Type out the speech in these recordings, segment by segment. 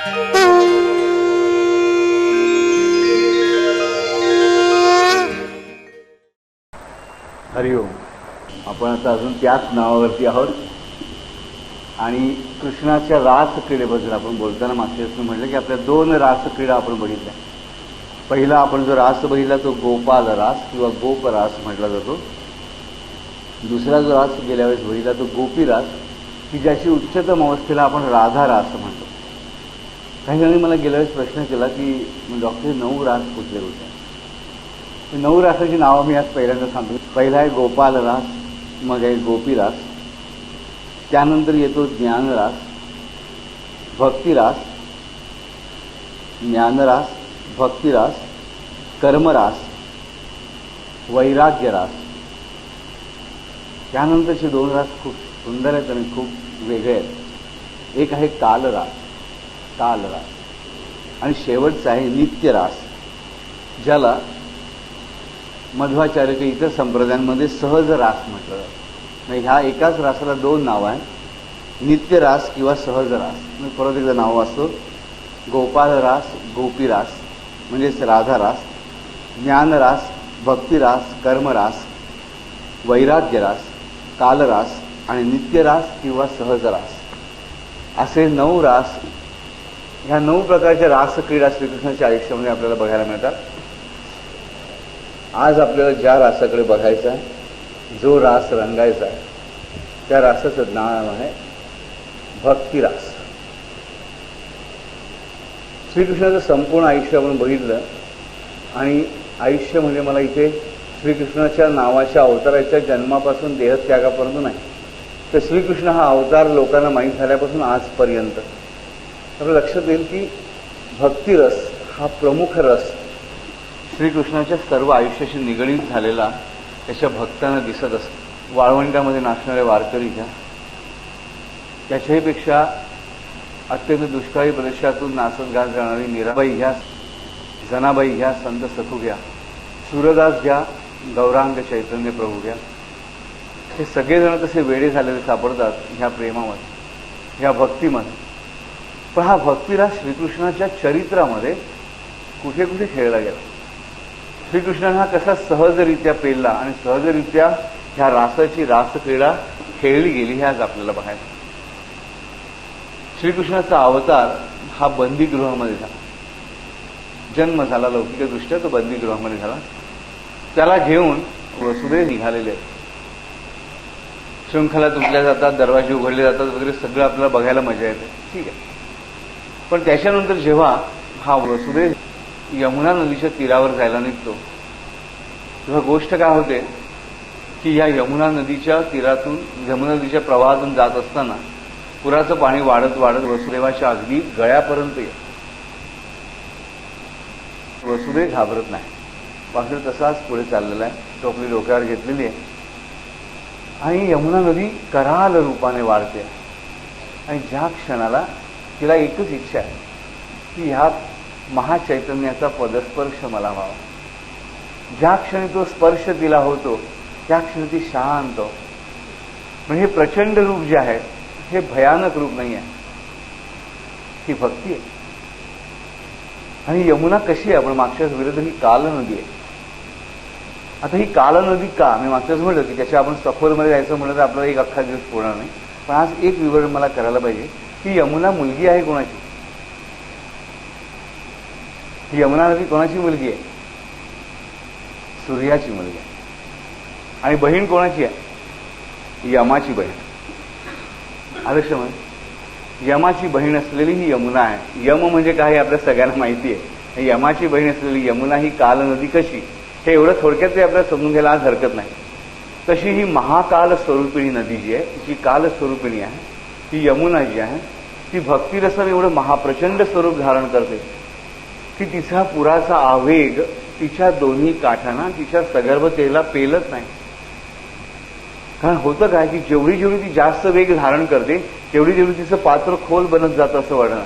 हरिओम. आपण आता अजून त्याच नावावरती आहोत आणि कृष्णाच्या रासक्रीडेबद्दल आपण बोलताना मागच्या वेळेस म्हटलं की आपल्या 2 रासक्रीडा आपण बघितल्या. पहिला आपण जो रास बघितला तो गोपाल रास किंवा गोप रास म्हटला जातो. दुसरा जो रास गेल्या वेळेस बघितला तो गोपी रास, की ज्याची उच्चतम अवस्थेला आपण राधा रास म्हणतो. काही जणांनी मला गेल्या वेळेस प्रश्न केला की डॉक्टर 9 रास कुठले होते. 9 रासाची नावं मी आज पहिल्यांदा सांगतो. पहिला आहे गोपाल रास, मग आहे गोपी रास, त्यानंतर येतो ज्ञानरास, भक्तिरास, ज्ञानरास, भक्तिरास, कर्मरास, वैराग्यरास. त्यानंतरचे 2 रास खूप सुंदर आहेत आणि खूप वेगळे आहेत. एक आहे कालरास, कालरास, आणि शेवटचा आहे नित्यरास, ज्याला मध्वाचार्य किंवा इतर संप्रदायांमध्ये सहज रास म्हटलं जातं. म्हणजे ह्या एकाच रासाला 2 नावं आहेत, नित्यरास किंवा सहज रास. म्हणजे परत एकदा नाव वाचतो. गोपाल रास, गोपीरास म्हणजेच राधारास, ज्ञानरास, भक्तिरास, कर्मरास, वैराग्यरास, कालरास आणि नित्यरास किंवा सहज रास, असे 9 रास. ह्या 9 प्रकारच्या रासक्रीडा श्रीकृष्णाच्या आयुष्यामध्ये आपल्याला बघायला मिळतात. आज आपल्याला ज्या रासाकडे बघायचं आहे, जो रास रंगायचा आहे, त्या रासाचं नाव आहे भक्तिरास. श्रीकृष्णाचं संपूर्ण आयुष्य आपण बघितलं आणि आयुष्य म्हणजे मला इथे श्रीकृष्णाच्या नावाच्या अवताराच्या जन्मापासून देहत्यागापर्यंत नाही, तर श्रीकृष्ण हा अवतार लोकांना माहीत झाल्यापासून आजपर्यंत आपल्या लक्षात येईल की भक्तिरस हा प्रमुख रस श्रीकृष्णाच्या सर्व आयुष्याशी निगडीत झालेला त्याच्या भक्तांना दिसत असतो. वाळवंटामध्ये नाचणाऱ्या वारकरी घ्या, त्याच्याहीपेक्षा अत्यंत दुष्काळी प्रदेशातून नाचत गात जाणारी मीराबाई घ्या, जनाबाई घ्या, संत सखू घ्या, सूरदास घ्या, गौरांग चैतन्य प्रभू घ्या. हे सगळेजण तसे वेडे झालेले सापडतात ह्या प्रेमामध्ये, ह्या भक्तीमध्ये. पण हा भक्तिरास श्रीकृष्णाच्या चरित्रामध्ये कुठे कुठे खेळला गेला. श्रीकृष्णाने हा कसा सहजरित्या पेलला आणि सहजरित्या ह्या रासाची रासक्रीडा खेळली गेली हे आज आपल्याला बघायचं. श्रीकृष्णाचा अवतार हा बंदीगृहामध्ये झाला. जन्म झाला लौकिकदृष्ट्या, तो बंदीगृहामध्ये झाला. त्याला घेऊन वसुदेव निघालेले आहेत. शृंखला तुटल्या जातात, दरवाजे उघडले जातात वगैरे सगळं आपल्याला बघायला मजा येते, ठीक आहे. पण त्याच्यानंतर जेव्हा हा वसुदेव यमुना नदीच्या तीरावर जायला निघतो तेव्हा गोष्ट काय होते की या यमुना नदीच्या तीरातून, यमुना नदीच्या प्रवाहातून जात असताना पुराचं पाणी वाढत वाढत वसुदेवाच्या अगदी गळ्यापर्यंत येतं. वसुदेव घाबरत नाही, वासुदेव तसाच पुढे चाललेला आहे, टोपली डोक्यावर घेतलेली आहे आणि यमुना नदी कराल रूपाने वाढते. आणि ज्या क्षणाला तिला एकच इच्छा आहे की ह्या महाचैतन्याचा पदस्पर्श मला व्हावा. ज्या क्षणी तो स्पर्श तिला होतो त्या क्षणी ती शांत हो. म्हणजे हे प्रचंड रूप जे आहे हे भयानक रूप नाही आहे, ही भक्ती आहे. आणि यमुना कशी आहे आपण मागच्याच विरुद्ध ही काल नदी आहे. आता ही काल नदी का, मी मागच्याच म्हटलं की त्याच्या आपण सखोलमध्ये जायचं म्हटलं तर आपल्याला एक अख्खा दिवस पुरणार नाही. पण आज एक विवरण मला करायला पाहिजे की यमुना मुलगी आहे कोणाची. ही यमुना नदी कोणाची मुलगी आहे? सूर्याची मुलगी आहे. आणि बहीण कोणाची आहे? यमाची बहीण. आदर्श म्हणजे यमाची बहीण असलेली ही यमुना आहे. यम म्हणजे काय हे आपल्या सगळ्यांना माहिती आहे. यमाची बहीण असलेली यमुना ही काल नदी कशी, हे एवढं थोडक्यात ते आपल्याला समजून घ्यायला आज हरकत नाही. तशी ही महाकाल स्वरूपिणी नदी जी आहे, जी काल स्वरूपिणी आहे, ही यमुना जी आहे ती भक्तिरसाने एवढं महाप्रचंड स्वरूप धारण करते की तिचा पुराचा आवेग तिच्या दोन्ही काठांना, तिच्या सगर्भतेला पेलत नाही. कारण होतं काय की जेवढी जेवढी ती जास्त वेग धारण करते तेवढी जेवढी तिचं पात्र खोल बनत जातं असं वाटणार.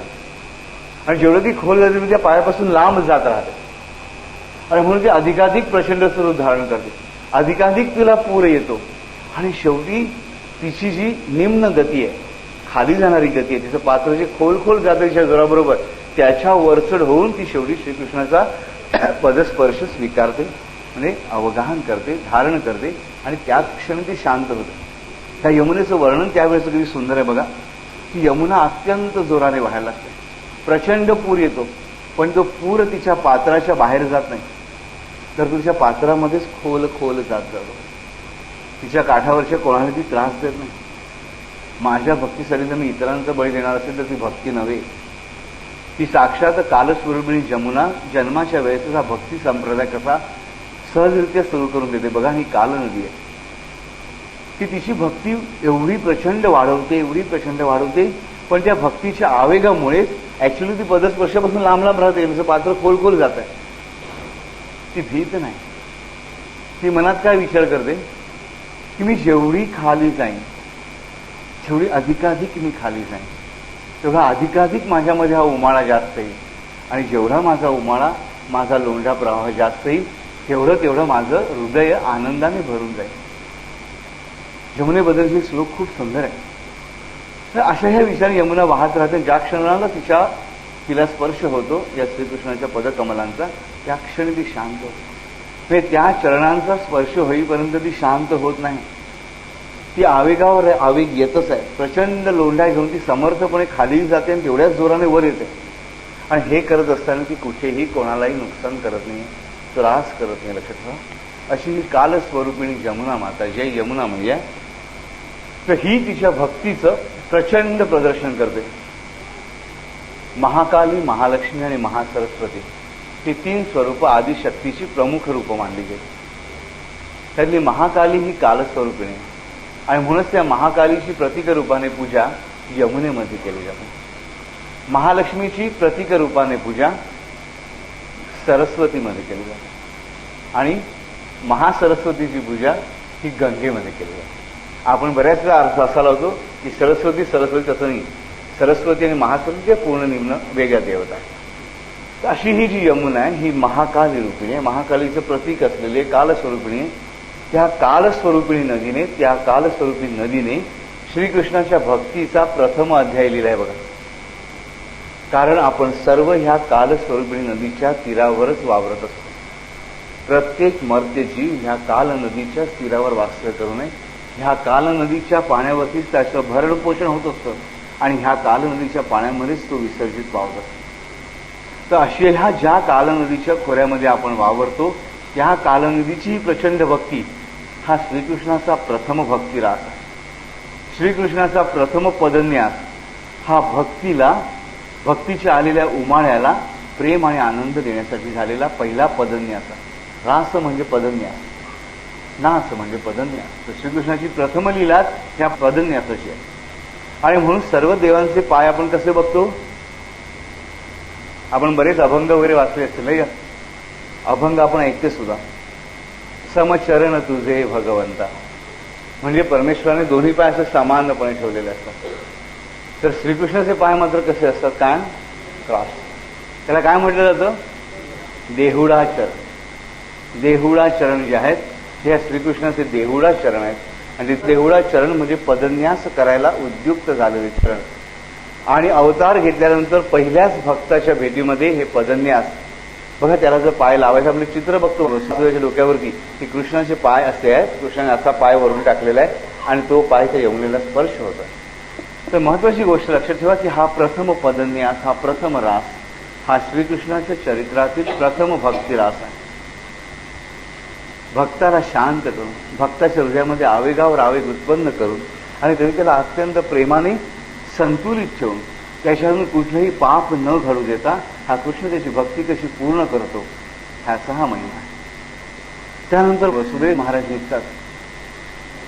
आणि जेवढं ती खोल जाते त्या पायापासून लांब जात राहते आणि म्हणून ती अधिकाधिक प्रचंड स्वरूप धारण करते, अधिकाधिक तिला पूर येतो आणि शेवटी तिची जी निम्न गती आहे, खाली जाणारी गती आहे, तिचं पात्र जे खोल जातं तिच्या जोराबरोबर, त्याच्या वरचढ होऊन ती शेवटी श्रीकृष्णाचा पदस्पर्श स्वीकारते, म्हणजे अवगाहन करते, धारण करते, आणि त्याच क्षणी ती शांत होते. त्या यमुनेचं वर्णन त्यावेळेचं किती सुंदर आहे बघा, की यमुना अत्यंत जोराने वाहायला लागते, प्रचंड पूर येतो, पण तो पूर तिच्या पात्राच्या बाहेर जात नाही, तर तिच्या पात्रामध्येच खोल जात जातो. तिच्या काठावरच्या कोणाला ती त्रास देत नाही. माझ्या भक्तीसाठी जर मी इतरांचा बळी देणार असेल तर ती भक्ती नव्हे, ती साक्षात कालस्वरूपिणी जमुना जन्माच्या वेळेस हा भक्ती संप्रदाय कसा सहजरित्या सुरू करून देते बघा. ही काल नदी आहे, ती तिची भक्ती एवढी प्रचंड वाढवते, पण त्या भक्तीच्या आवेगामुळे ऍक्च्युली ती पदस्पर्शापासून लांब राहते, जसं पात्र खोल जात आहे. ती भीत नाही. ती मनात काय विचार करते की मी जेवढी खाली जाईन, जेवढी अधिकाधिक मी खाली जाईन, तेवढा अधिकाधिक माझ्यामध्ये हा उमाळा जास्त येईल, आणि जेवढा माझा उमाळा, माझा लोंढा प्रवाह जास्त येईल, तेवढं माझं हृदय आनंदाने भरून जाईल. यमुनेबद्दलचे श्लोक खूप सुंदर आहे. तर अशा ह्या विचाराने यमुना वाहत राहते. ज्या क्षणाला तिला स्पर्श होतो या श्रीकृष्णाच्या पदकमलांचा, त्या क्षणी ती शांत होते. त्या चरणांचा स्पर्श होईपर्यंत ती शांत होत नाही. ती आवेगावर आवेग येतच आहे. प्रचंड लोंढा घेऊन ती समर्थपणे खाली जाते आणि तेवढ्याच जोराने वर येते. आणि हे करत असताना ती कुठेही कोणालाही नुकसान करत नाही, त्रास करत नाही. लक्षात ठेवा, अशी ही कालस्वरूपिणी जमुना माता, जय यमुना मैया, तर ही तिच्या भक्तीचं प्रचंड प्रदर्शन करते. महाकाली, महालक्ष्मी आणि महासरस्वती ही 3 स्वरूप आदिशक्तीची प्रमुख रूपं मानली गेली. त्यातली महाकाली ही कालस्वरूपिणी आहे, आणि म्हणूनच त्या महाकालीची प्रतीक रूपाने पूजा यमुनेमध्ये केली जाते. महालक्ष्मीची प्रतीक रूपाने पूजा सरस्वतीमध्ये केली जाते, आणि महासरस्वतीची पूजा ही गंगेमध्ये केली जाते. आपण बऱ्याच वेळा अर्थ असा लावतो की सरस्वती तसं नाही. सरस्वती आणि महासरस्वती पूर्ण निम्न वेगळ्या देवता. तर अशी ही जी यमुना आहे ही महाकाली रूपिणी आहे, महाकालीचं प्रतीक असलेले कालस्वरूपिणी आहे. त्या कालस्वरूपी नदीने श्रीकृष्णाच्या भक्तीचा प्रथम अध्याय लिहिलाय बघा. कारण आपण सर्व ह्या कालस्वरूपिणी नदीच्या तीरावरच वावरत असतो. प्रत्येक मर्त्य जीव ह्या काल नदीच्या तीरावर वास्तव्य करू नये. ह्या काल नदीच्या पाण्यावरतीच त्याचं भरण पोषण होत असतं, आणि ह्या काल नदीच्या पाण्यामध्येच तो विसर्जित पावत असतो. तर अशी ह्या ज्या काल नदीच्या खोऱ्यामध्ये आपण वावरतो, त्या कालनदीची प्रचंड भक्ती हा श्रीकृष्णाचा प्रथम भक्तिरास आहे. श्रीकृष्णाचा प्रथम पदन्यास हा भक्तीच्या आलेल्या उमाळ्याला प्रेम आणि आनंद देण्यासाठी झालेला पहिला पदन्यास आहे. रास म्हणजे पदन्यास, नास म्हणजे पदन्यास. तर श्रीकृष्णाची प्रथम लीलाच ह्या पदन्यासाची आहे. आणि म्हणून सर्व देवांचे पाय आपण कसे बघतो. आपण बरेच अभंग वगैरे वाचले असतील नाही का. अभंग आपण ऐकते सुद्धा. समचरण तुझे भगवंता, म्हणजे परमेश्वराने दोन्ही पाय असं समानपणे ठेवलेले असतात. तर श्रीकृष्णाचे पाय मात्र कसे असतात, काय क्रॉस. त्याला काय म्हटलं जातं, देहुडाचरण. देहुडाचरण जे आहेत हे श्रीकृष्णाचे देहुडाचरण आहेत. आणि देहुडाचरण म्हणजे पदन्यास करायला उद्युक्त झालेले चरण. आणि अवतार घेतल्यानंतर पहिल्याच भक्ताच्या भेटीमध्ये हे पदन्यास बघा. त्याला जर पाय लावायचं आपले चित्र बघतो वसुदेवाच्या डोक्यावरती की कृष्णाचे पाय असे आहेत, कृष्णाने असा पाय वरून टाकलेला आहे आणि तो पाय त्या यमुनेला स्पर्श होत आहे. तर महत्वाची गोष्ट लक्षात ठेवा की हा प्रथम पदन्यास, हा प्रथम रास, हा श्रीकृष्णाच्या चरित्रातील प्रथम भक्तिरास आहे. भक्ताला शांत करून, भक्ताच्या हृदयामध्ये आवेगावर आवेग उत्पन्न करून, आणि तरी त्याला अत्यंत प्रेमाने संतुलित ठेवून, त्याच्यातून कुठलंही पाप न घडू देता हा कृष्ण त्याची भक्ती कशी पूर्ण करतो, ह्याचा हा महिमा आहे. त्यानंतर वसुदेव महाराज निघतात,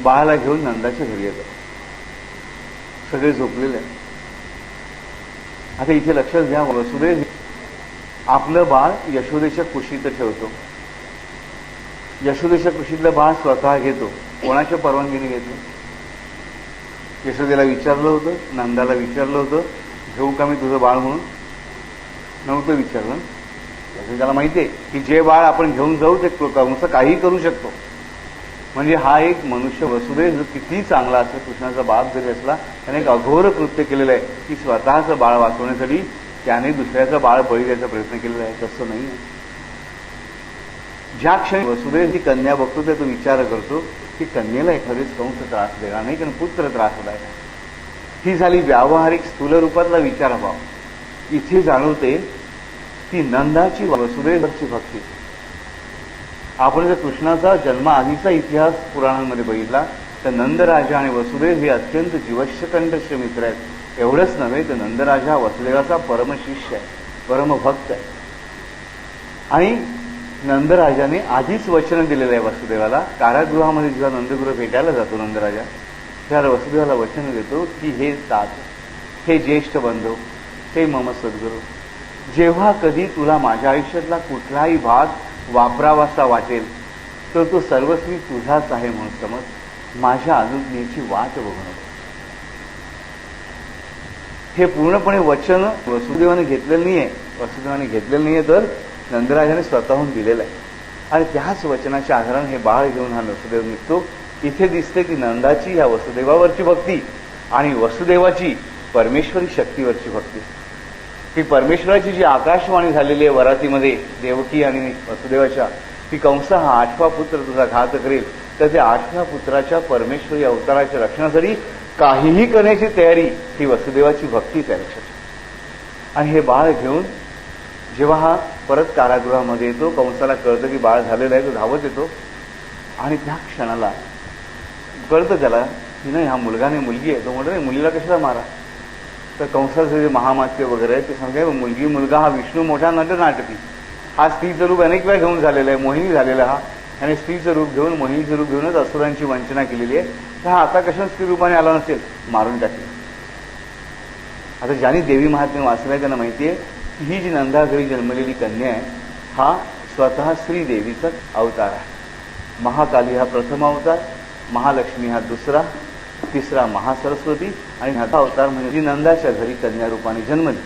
बाळाला घेऊन नंदाच्या घरी येतात. सगळे झोपलेले आहेत. आता इथे लक्षात घ्या, वसुदेव आपलं बाळ यशोदेच्या कुशीत ठेवतो. यशोदेच्या कुशीतलं बाळ स्वतः घेतो. कोणाच्या परवानगीने घेतो. यशोदेला विचारलं होतं, नंदाला विचारलं होतं, घेऊ का मी तुझं बाळ म्हणून. नव्हतं विचारलं. त्याला माहिती आहे की जे बाळ आपण घेऊन जाऊ ते कंस काही करू शकतो. म्हणजे हा एक मनुष्य वसुदेव किती चांगला असेल, कृष्णाचा बाप जरी असला त्याने एक अघोर कृत्य केलेलं आहे की स्वतःचं बाळ वाचवण्यासाठी त्याने दुसऱ्याचं बाळ बळी द्यायचा प्रयत्न केलेला आहे. तसं नाही. ज्या क्षणी वसुदेव ही कन्या बघतो तर तो विचार करतो की कन्येला एखादेच कंस त्रास देणार नाही, कारण पुत्र त्रास होत आहे. ही झाली व्यावहारिक स्थूल रूपातला विचारभाव. इथे जाणवते की नंदाची वसुदेवची भक्ती. आपण जर कृष्णाचा जन्माआधीचा इतिहास पुराणांमध्ये बघितला तर नंदराजा आणि वसुदेव हे अत्यंत जीवश्यकंठ मित्र आहेत. एवढंच नव्हे तर नंदराजा वसुदेवाचा परमशिष्य आहे, परमभक्त आहे. आणि नंदराजाने आधीच वचन दिलेलं आहे वसुदेवाला. कारागृहामध्ये जेव्हा नंदगुरु भेटायला जातो नंदराजा, त्याला वसुदेवाला वचन देतो की हे तात, हे ज्येष्ठ बंधू, हे मम सद्गुरू, जेव्हा कधी तुला माझ्या आयुष्यातला कुठलाही भाग वापरावासा वाटेल तर तो सर्वस्वी तुझाच आहे म्हणून समज. माझ्या अनुज्ञेची वाट बघू नको. हे पूर्णपणे वचन वसुदेवाने घेतलेलं नाहीये. वसुदेवाने घेतलेलं नाहीये तर नंदराजाने स्वतःहून दिलेलं आहे. आणि त्याच वचनाच्या आधाराने हे बाळ घेऊन हा वसुदेव निघतो. इथे दिसते की नंदाची ह्या वसुदेवावरची भक्ती आणि वसुदेवाची परमेश्वरी शक्तीवरची भक्ती. ही परमेश्वराची जी आकाशवाणी झालेली आहे वरातीमध्ये देवकी आणि वसुदेवाच्या, की कंस हा 8वा पुत्र तुझा घात करेल, तर त्या 8व्या पुत्राच्या परमेश्वरी अवताराच्या रक्षणासाठी काहीही करण्याची तयारी ही वसुदेवाची भक्ती त्या लक्षात. आणि हे बाळ घेऊन जेव्हा हा परत कारागृहामध्ये येतो, कंसाला कळतं की बाळ झालेलं आहे, तो धावत येतो. आणि त्या क्षणाला कळतं त्याला की नाही हा मुलगा नाही मुलगी आहे. तो म्हणतो नाही मुलीला कशाला मारा. तर कंसाचं जे महामात्य वगैरे आहे ते सांगते मुलगी मुलगा हा विष्णू मोठा नाटकी, हा स्त्रीचं रूप अनेक वेळा घेऊन झालेला आहे, मोहिनी झालेला हा. आणि स्त्रीचं रूप घेऊन मोहिनीचं रूप घेऊनच असुरांची वंचना केलेली आहे. तर हा आता कशा स्त्री रूपाने आला नसेल, मारून टाकले. आता ज्यांनी देवी महात्म्य वाचलं आहे त्यांना माहिती आहे की ही जी नंदा घरी जन्मलेली कन्या आहे हा स्वतः श्रीदेवीचा अवतार आहे. महाकाली हा प्रथम अवतार, महालक्ष्मी हा दुसरा, तिसरा महासरस्वती आणि ह्याचा अवतार म्हणजे जी नंदाच्या घरी कन्या रूपाने जन्मली.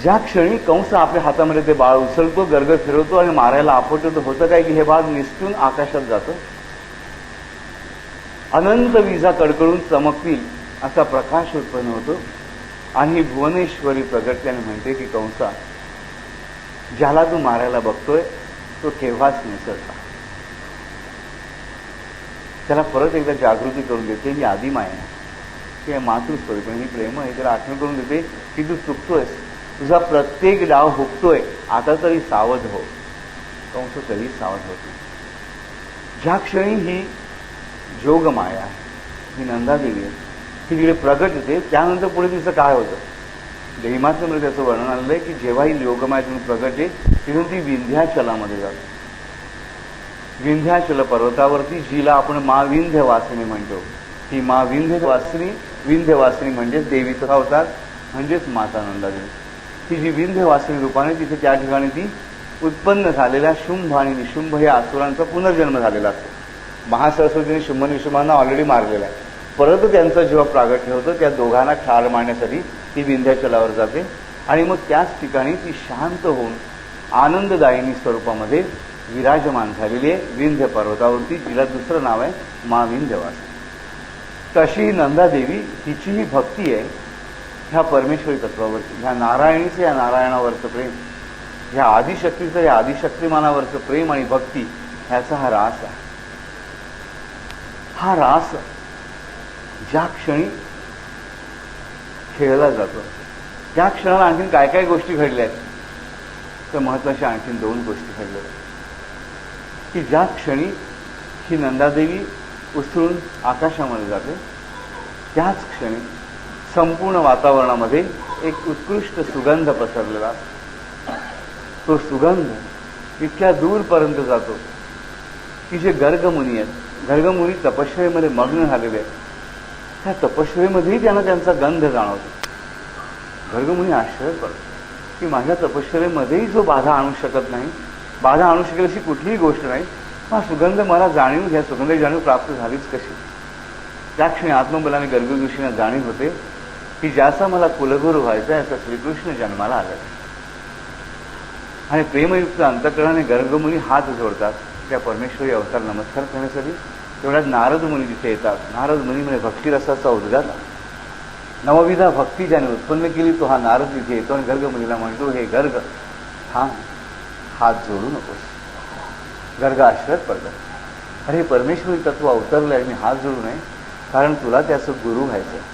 ज्या क्षणी कंस आपल्या हातामध्ये ते बाळ उचलतो, गर्ग फिरवतो आणि मारायला आपटतो, तर होतं काय की हे बाळ निसटून आकाशात जातं. अनंत विजा कडकडून चमकतील असा प्रकाश उत्पन्न होतो. आणि ही भुवनेश्वरी प्रगटते आणि म्हणते की कंसा, ज्याला तू मारायला बघतोय तो केव्हाच निसटला. त्याला परत एकदा जागृती करून देते ही आदिमाया आहे, की मातृस्वरूपी ही प्रेम आहे. त्याला आठवण करून देते की तू चुकतोयस, तुझा प्रत्येक डाव हुकतोय, आता तरी सावध हो. कंस तरी सावध होतो. ज्या क्षणी ही जोगमाया आहे, ही नंदादेवी आहे, ही जिकडे प्रगट होते त्यानंतर पुढे तिचं काय होतं. देवीमातेमध्ये त्याचं वर्णन आलेलं आहे की जेव्हा ही योगमाया प्रगट आहे तिथून ती विंध्याचलामध्ये जाते. विंध्याचल पर्वतावरती जिला आपण मा विंध्यवासिनी म्हणतो, ही मा विंध्यवासिनी म्हणजेच देवीचा अवतार म्हणजेच माता नंदादेवी. ही जी विंध्यवासिनी रूपाने तिथे त्या ठिकाणी ती उत्पन्न झालेल्या शुंभ आणि निशुंभ या असुरांचा पुनर्जन्म झालेला असतो. महासरस्वतीने शुंभ निशुंभांना ऑलरेडी मारलेला आहे. परत त्यांचं जेव्हा प्रागट्य होतं त्या दोघांना ठार मारण्यासाठी ती विंध्याचलावर जाते. आणि मग त्याच ठिकाणी ती शांत होऊन आनंददायिनी स्वरूपामध्ये विराजमान झालेली आहे विंध्य पर्वतावरती, जिला दुसरं नाव आहे मा विंध्यवासिनी. तशी नंदादेवी हिचीही भक्ती आहे ह्या परमेश्वरी तत्वावरची, ह्या नारायणीचं या नारायणावरचं प्रेम, ह्या आदिशक्तीचं या आदिशक्तिमानावरचं प्रेम आणि भक्ती, ह्याचा हा रास आहे. हा रास ज्या क्षणी खेळला जातो त्या क्षणाला आणखीन काय काय गोष्टी घडल्या आहेत, तर महत्वाच्या आणखीन 2 गोष्टी घडल्या की ज्या क्षणी ही नंदादेवी उचलून आकाशामध्ये जाते त्याच क्षणी संपूर्ण वातावरणामध्ये एक उत्कृष्ट सुगंध पसरलेला असतो. तो सुगंध इतक्या दूरपर्यंत जातो की जे गर्गमुनी आहेत, गर्गमुनी तपश्चर्येमध्ये मग्न झालेले आहेत, त्या तपश्चर्येमध्येही त्यांना त्यांचा गंध जाणवतो. गर्गमुनी आश्चर्य पडतो की माझ्या तपश्चर्येमध्येही जो बाधा आणू शकत नाही, बाधा आणू शकेल अशी कुठलीही गोष्ट नाही, हा सुगंध मला जाणीव, ह्या सुगंधाची जाणीव प्राप्त झालीच कशी. त्या क्षणी आत्मबलाने गर्ग ऋषींना जाणीव होते की ज्याचा मला कुलगुरू व्हायचा याचा श्रीकृष्ण जन्माला आला. आणि प्रेमयुक्त अंतःकरणाने गर्गमुनी हात जोडतात त्या परमेश्वरी अवतार नमस्कार करण्यासाठी तेवढ्यात नारद मुनी तिथे येतात. नारद मुनी म्हणजे भक्तिरसाचा उद्गार. नवविधा भक्ती ज्याने उत्पन्न केली तो हा नारद तिथे येतो आणि गर्ग मुनीला म्हणतो, हे गर्ग थांब, हात जोडू नकोस. गर्ग आश्चर्यात पडतात. अरे परमेश्वरी तत्व अवतरलंय, मी हात जोडू नये, कारण तुला त्याचं गुरु व्हायचं.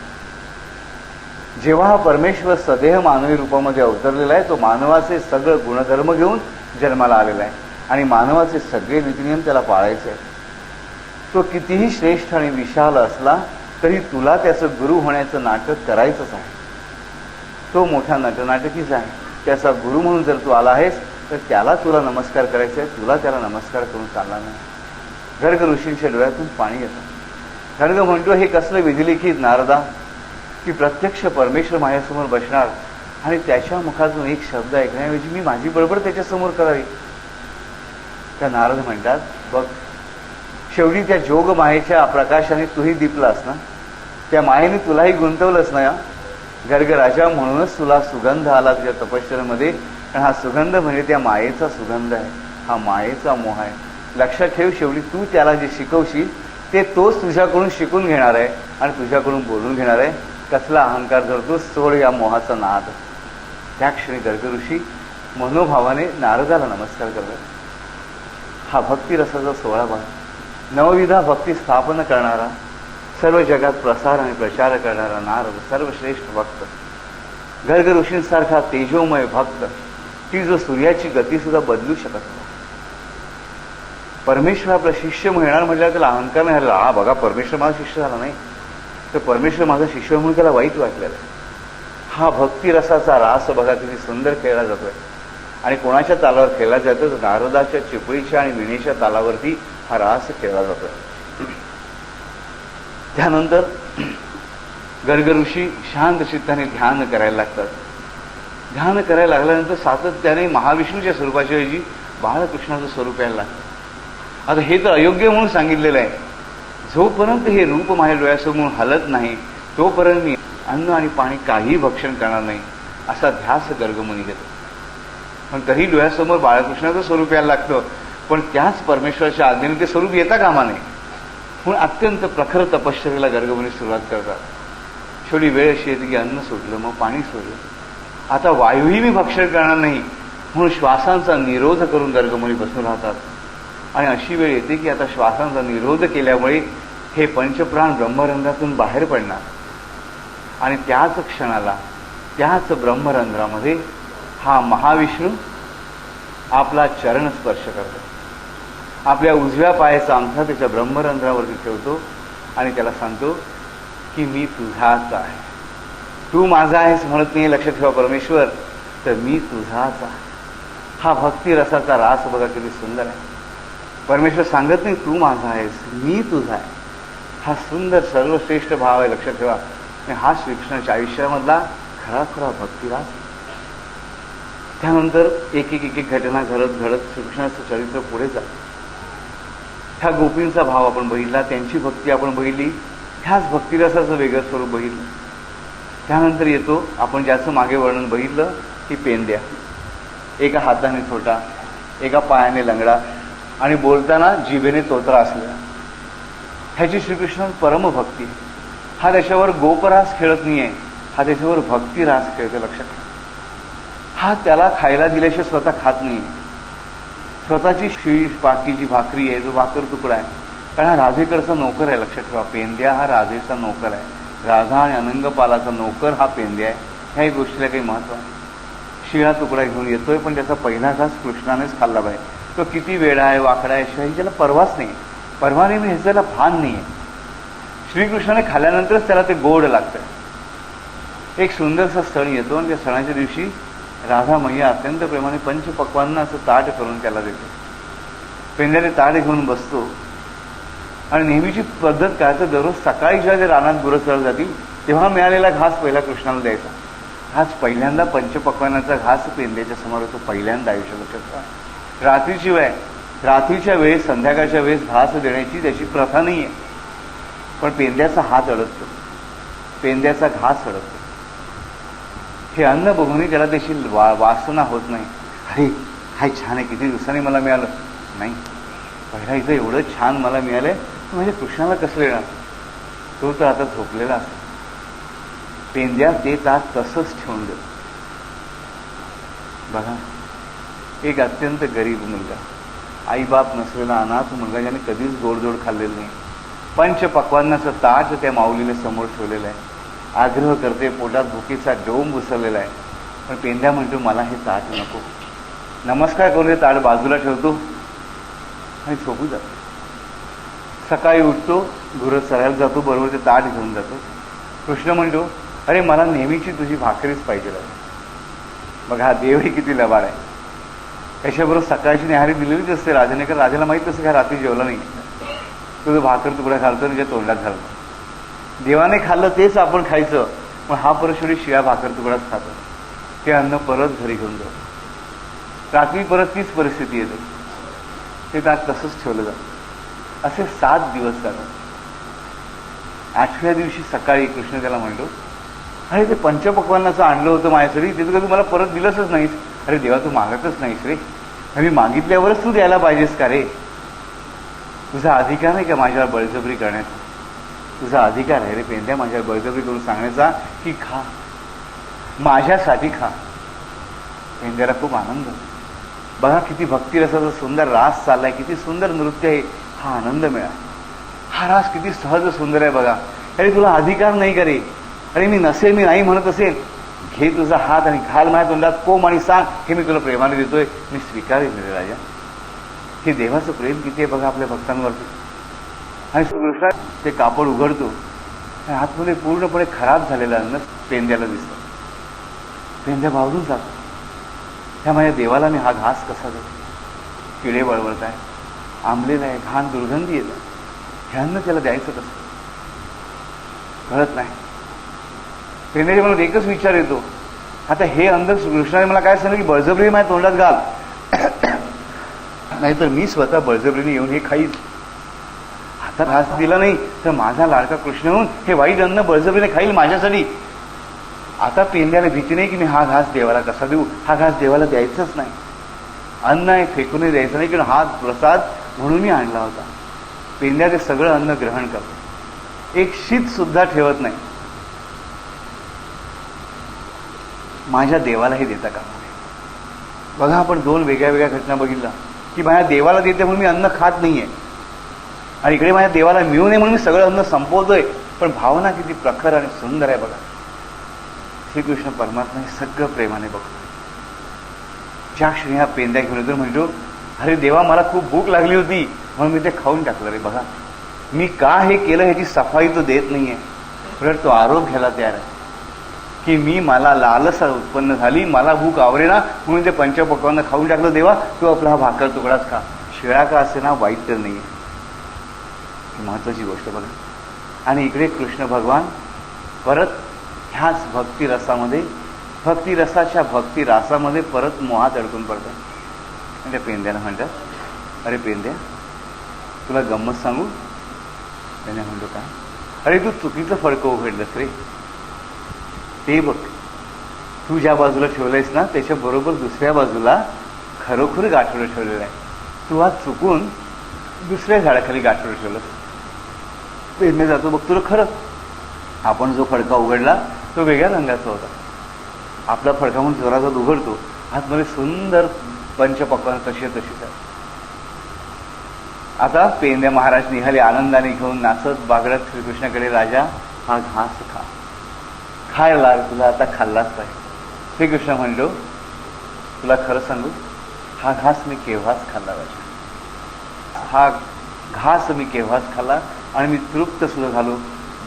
जेव्हा हा परमेश्वर सदेह मानवी रूपामध्ये अवतरलेला आहे, तो मानवाचे सगळं गुणधर्म घेऊन जन्माला आलेला आहे आणि मानवाचे सगळे नीतिनियम त्याला पाळायचे आहे. तो कितीही श्रेष्ठ आणि विशाल असला तरी तुला त्याचं गुरु होण्याचं नाटक करायचंच आहे. तो मोठा नटनाटकीच आहे. त्याचा गुरु म्हणून जर तू आला आहेस तर त्याला तुला नमस्कार करायचा आहे, तुला त्याला नमस्कार करून चालला नाही. गर्ग ऋषींच्या डोळ्यातून पाणी येतं. गर्ग म्हणतो, हे कसलं विधिलिखित नारदा की प्रत्यक्ष परमेश्वर माझ्यासमोर बसणार आणि त्याच्या मुखातून एक शब्द ऐकण्याऐवजी मी माझी बरोबर त्याच्यासमोर करावी. त्या नारद म्हणतात, बघ शेवटी त्या जोग मायेच्या प्रकाशाने तूही दिपलास ना, त्या मायेने तुलाही गुंतवलंस ना. गर्ग राजा, म्हणूनच तुला सुगंध आला तुझ्या तपश्चर्यामध्ये, कारण हा सुगंध म्हणजे त्या मायेचा सुगंध आहे, हा मायेचा मोह आहे. लक्षात ठेव, शेवटी तू त्याला जे शिकवशील ते तोच तुझ्याकडून शिकून घेणार आहे आणि तुझ्याकडून बोलून घेणार आहे. कसला अहंकार धरतो, सोड या मोहाचा नाद. त्या क्षणी गर्ग ऋषी मनोभावाने नारदाला नमस्कार करतात. हा भक्तिरसाचा सोहळा बघा. नवविधा भक्ती स्थापन करणारा, सर्व जगात प्रसार आणि प्रचार करणारा नारद, सर्वश्रेष्ठ भक्त, गर्ग ऋषींसारखा तेजोमय भक्त की जो सूर्याची गतीसुद्धा बदलू शकत नाही. परमेश्वर आपला शिष्य मिळणार म्हटल्यावर त्याला अहंकार नाही झाला, हा बघा परमेश्वर माझा शिष्य झाला नाही, तर परमेश्वर माझा शिष्य म्हणून त्याला वाईट वाटलेला आहे. हा भक्तिरसाचा रास बघा किती सुंदर खेळला जातोय. आणि कोणाच्या तालावर खेळला जातो, तर नारदाच्या चिपळीच्या आणि विणेच्या तालावरती हा रास खेळला जातोय. त्यानंतर गर्ग ऋषी शांत चित्ताने ध्यान करायला लागतात. ध्यान करायला लागल्यानंतर सातत्याने महाविष्णूच्या स्वरूपाच्या ऐवजी बाळकृष्णाचं स्वरूप यायला लागतं. आता हे तर अयोग्य म्हणून सांगितलेलं आहे. जोपर्यंत हे रूप माझ्या डोळ्यासमोर हलत नाही तोपर्यंत मी अन्न आणि पाणी काही भक्षण करणार नाही, असा ध्यास गर्गमुनी घेतो. पण तरी डोळ्यासमोर बाळकृष्णाचं स्वरूप यायला लागतं. पण त्याच परमेश्वराच्या आज्ञेने ते स्वरूप येता कामा नये म्हणून अत्यंत प्रखर तपश्चर्येला गर्गमुनी सुरुवात करतात. शेवटी वेळ अशी येते की अन्न सोडलं, मग पाणी सोडलं, आता वायूही मी भक्षण करणार नाही म्हणून श्वासांचा निरोध करून गर्गमुनी बसून राहतात. आणि अशी वेळ येते की आता श्वासांचा निरोध केल्यामुळे हे पंचप्राण ब्रह्मरंध्रातून बाहेर पडणार आणि त्याच क्षणाला त्याच ब्रह्मरंध्रामध्ये हा महाविष्णू आपला चरण स्पर्श करतो. आपल्या उजव्या पायाचा अंगठा त्याच्या ब्रह्मरंध्रावरती ठेवतो आणि त्याला सांगतो की मी तुझाच आहे. तू माझा आहेस म्हणत नाही, लक्षात ठेवा परमेश्वर, तर मी तुझाच आहे. हा भक्तिरसाचा रास बघा किती सुंदर आहे. परमेश्वर सांगत नाही तू माझा आहेस, मी तुझा आहे. हा सुंदर सर्वश्रेष्ठ भाव आहे, लक्षात ठेवा. आणि हा श्रीकृष्णाच्या आयुष्यामधला खरा खरा भक्तिरास. त्यानंतर एक एक एक एक घटना घडत घडत श्रीकृष्णाचं चरित्र पुढे जातं. ह्या गोपींचा भाव आपण बघितला, त्यांची भक्ती आपण बघितली, ह्याच भक्तिरसाचं वेगळं स्वरूप बघितलं. त्यानंतर येतो आपण ज्याचं मागे वर्णन बघितलं की पेंद्या, एका हाताने छोटा, एका पायाने लंगडा आणि बोलताना जिभेने तोतरा असलेला. ह्याची श्रीकृष्ण परमभक्ती. हा त्याच्यावर गोपरास खेळत नाहीये, हा त्याच्यावर भक्तिरास खेळतो, लक्षात ठेवा. हा त्याला खायला दिल्याशिवाय स्वतः खात नाही. स्वतःची शीश बाकीची भाकरी आहे, जो भाकर तुकडा आहे, कारण हा राधेकडचा नोकर आहे, लक्षात ठेवा. पेंद्या हा राधेचा नोकर आहे. राधा आणि अनंगपालाचा नोकर हा पेंद्या आहे. ह्याही गोष्टीला काही महत्व आहे. शिळा तुकडा घेऊन येतोय पण त्याचा पहिला घास कृष्णानेच खाल्ला पाहिजे. तो किती वेडा आहे, वाकडा आहे, शिवाय त्याला परवाच नाही, परवा नाही, म्हणजे ह्याच्याला भान नाही आहे. श्रीकृष्णाने खाल्ल्यानंतरच त्याला ते गोड लागतं. एक सुंदरसा सण येतो आणि त्या सणाच्या दिवशी राधा मैया अत्यंत प्रेमाने पंचपक्वांना असं ताट करून त्याला देते. पेंद्याने ताट घेऊन बसतो आणि नेहमीची पद्धत काय तर दररोज सकाळी जेव्हा ते रानात गुरं चढत जातील तेव्हा मिळालेला घास पहिला कृष्णाला द्यायचा. हाच पहिल्यांदा पंचपक्वानाचा घास पेंद्याच्या समोर होतो, पहिल्यांदा आयुष्य, लक्षात ठेवा. रात्रीची वेळ, रात्रीच्या वेळेस संध्याकाळच्या वेळेस घास देण्याची त्याची प्रथा नाही आहे, पण पेंद्याचा हात अडकतो, पेंद्याचा घास अडकतो. हे अन्न बघूनही त्याला त्याची वासना होत नाही. अरे काय छान आहे, किती दिवसांनी मला मिळालं, नाही, पहिला इथं एवढं छान मला मिळालंय, म्हणजे कृष्णाला कसं येणार? तो तर आता झोपलेला असतो. पेंद्या ते ताट तसंच ठेवून देतो. बघा, एक अत्यंत गरीब मुलगा, आईबाप नसलेला अनाथ मुलगा, ज्याने कधीच गोडधोड खाल्लेलं नाही, पंचपक्वान्नाचं ताट त्या माऊलीने समोर ठेवलेलं आहे. आग्रह करते, पोटात भुकीचा डोंब उसरलेला आहे, पण पेंद्या म्हणतो मला हे ताट नको. नमस्कार करून हे ताट बाजूला ठेवतो आणि झोपू जातो. सकाळी उठतो, गुरं चरायला जातो, बरोबर ते ताट घेऊन जातो. कृष्ण म्हणतो, अरे मला नेहमीची तुझी भाकरीच पाहिजे आहे. मग हा देवही किती लबाड आहे. त्याच्याबरोबर सकाळची न्याहारी दिलेलीच असते राजाने, कारण राजाला माहीत असं काय रात्री जेवला नाही, तुझं भाकर तुकडा घालतो आणि त्याच्या तोंडात घालतो. देवाने खाल्लं तेच आपण खायचं, पण हा परमेश्वरी शिळा भाकर तुकडाच खातो. ते अन्न परत घरी घेऊन जातो. रात्री परत तीच परिस्थिती येते, ते ताट तसंच ठेवलं जातं. असे 7 दिवस जातात. 8व्या दिवशी सकाळी कृष्ण त्याला म्हणतो, अरे ते पंचपक्वान्नाचं आणलं होतं माझ्यासाठी, ते तर तू मला परत दिलंच नाहीस. अरे देवा, तू मागतच नाहीस रे, मी मागितल्यावरच तू द्यायला पाहिजेस का रे? तुझा अधिकार नाही का माझ्यावर बळजबरी करण्याचा? तुझा अधिकार आहे रे पेंद्या माझ्यावर बळजबरी करून सांगण्याचा की खा, माझ्यासाठी खा. पेंद्याला खूप आनंद. बघा किती भक्तिरसाचा सुंदर रास चाललाय, किती सुंदर नृत्य आहे. हा आनंद मिळाला. हा रास किती सहज सुंदर आहे बघा. अरे तुला अधिकार नाही का रे? अरे मी नसेल, मी नाही म्हणत असेल, घे तुझा हात आणि घाल माझ्या तोंडात, कोंब आणि सांग हे मी तुला प्रेमाने देतोय, मी स्वीकारेन रे राजा. हे देवाचं प्रेम किती आहे बघा आपल्या भक्तांवरती. आणि कृष्णा ते कापड उघडतो आणि आतमध्ये पूर्णपणे खराब झालेलं अन्न पेंद्याला दिसतं. पेंद्या बावरून जातो, ह्या माझ्या देवाला मी हा घास कसा देतो? किडे वळवळत आहे, आंबलेला आहे, घाण दुर्गंधी येत आहे, हे अन्न त्याला द्यायचं कसं कळत नाही. पेंद्याच्या मनात एकच विचार येतो, आता हे अन्न कृष्णाने मला काय सांगितलं की बळजबरी माझ्या तोंडात घाल, नाहीतर मी स्वतः बळजबरीने येऊन हे खाईन. आता घास दिला नाही तर माझा लाडका कृष्ण होऊन हे वाईट अन्न बळजबरीने खाईल माझ्यासाठी. आता पेंद्याला भीती नाही की मी हा घास देवाला कसा देऊ, हा घास देवाला द्यायचाच नाही. अन्न आहे फेकूनही द्यायचं नाही, कारण हा प्रसाद म्हणून मी आणला होता. पेंद्या ते सगळं अन्न ग्रहण करतो, एक शीत सुद्धा ठेवत नाही. माझ्या देवालाही देता कामा नये. बघा आपण 2 वेगळ्या वेगळ्या घटना बघितल्या की माझ्या देवाला देते म्हणून मी अन्न खात नाहीये, आणि इकडे माझ्या देवाला मिळू नये म्हणून मी सगळं अन्न संपवतोय. पण भावना किती प्रखर आणि सुंदर आहे बघा. श्रीकृष्ण परमात्मा हे सगळं प्रेमाने बघतो. ज्या क्षणी हा पेंद्या घेऊन येतो म्हणतो, अरे देवा मला खूप भूक लागली होती म्हणून मी ते खाऊन टाकलं रे. बघा मी का हे केलं ह्याची सफाई तो देत नाहीये, उलट तो आरोप घ्यायला तयार आहे की मी मला लालसा उत्पन्न झाली, मला भूक आवरेना म्हणून ते पंचपक्वान्न खाऊन टाकलं. देवा तू आपला हा भाकर तुकडाच खा, शिळा का असे ना, वाईट तर नाहीये. महत्वाची गोष्ट बघा. आणि इकडे कृष्ण भगवान परत ह्याच भक्तिरसामध्ये, भक्तिरसाच्या भक्तिरासामध्ये परत मोहात अडकून पडतात. आणि त्या पेंद्याला म्हणतात, अरे पेंद्या तुला गंमत सांगू? त्याने म्हणतो काय? अरे तू चुकीचं फडकं उघडलंस रे. ते बघ, तू ज्या बाजूला ठेवलंयस ना त्याच्या बरोबर दुसऱ्या बाजूला खरोखर गाठोडं ठेवलेलं आहे. तू आज चुकून दुसऱ्या झाडाखाली गाठोडं ठेवलंस. पेंद्या जातो, बघ तुला खरं आपण जो फडका उघडला तो वेगळ्या रंगाचा होता. आपला फडका म्हणून जोराचा उघडतो, आतमध्ये सुंदर पंचपक्वान्न तशीच आहे. आता पेंद्या महाराज निघाले आनंदाने घेऊन नाचत बागडत श्रीकृष्णाकडे, राजा हा घास खा, खायला लाग, तुला आता खाल्लाच पाहिजे. श्रीकृष्ण म्हणतो, तुला खरं सांगू, हा घास मी केव्हाच खाल्ला राजा. हा घास मी केव्हाच खाल्ला आणि मी तृप्त सुद्धा झालो.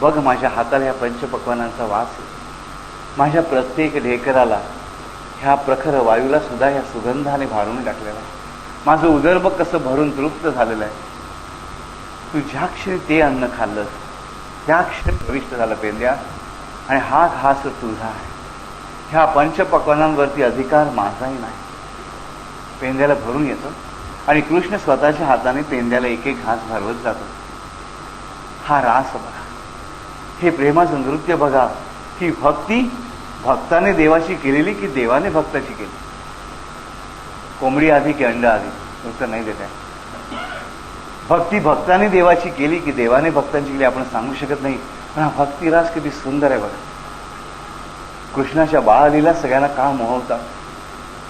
बघ माझ्या हाताला ह्या पंचपक्वानांचा वास आहे. माझ्या प्रत्येक ढेकराला, ह्या प्रखर वायूला सुद्धा ह्या सुगंधाने भारून टाकलेला आहे. माझं उदर बघ कसं भरून तृप्त झालेलं आहे. तू ज्या क्षणी ते अन्न खाल्लंस त्या क्षणी प्रविष्ट झालं पेंद्या, आणि हा घास तुझा आहे. ह्या पंचपक्वानांवरती अधिकार माझाही नाही. पेंद्याला भरून येतो आणि कृष्ण स्वतःच्या हाताने पेंद्याला एक एक घास भरवत जातो. हा रास बघा, हे प्रेमाचं नृत्य बघा, ही भक्ती भक्ताने देवाशी केलेली की देवाने भक्ताची केली. कोंबडी आधी की अंड आधी उत्तर नाही देत आहे. भक्ती भक्ताने देवाची केली की देवाने भक्तांची केली आपण सांगू शकत नाही. पण हा भक्तिरास किती सुंदर आहे बघा. कृष्णाच्या बाळालीला सगळ्यांना का मोहवतात.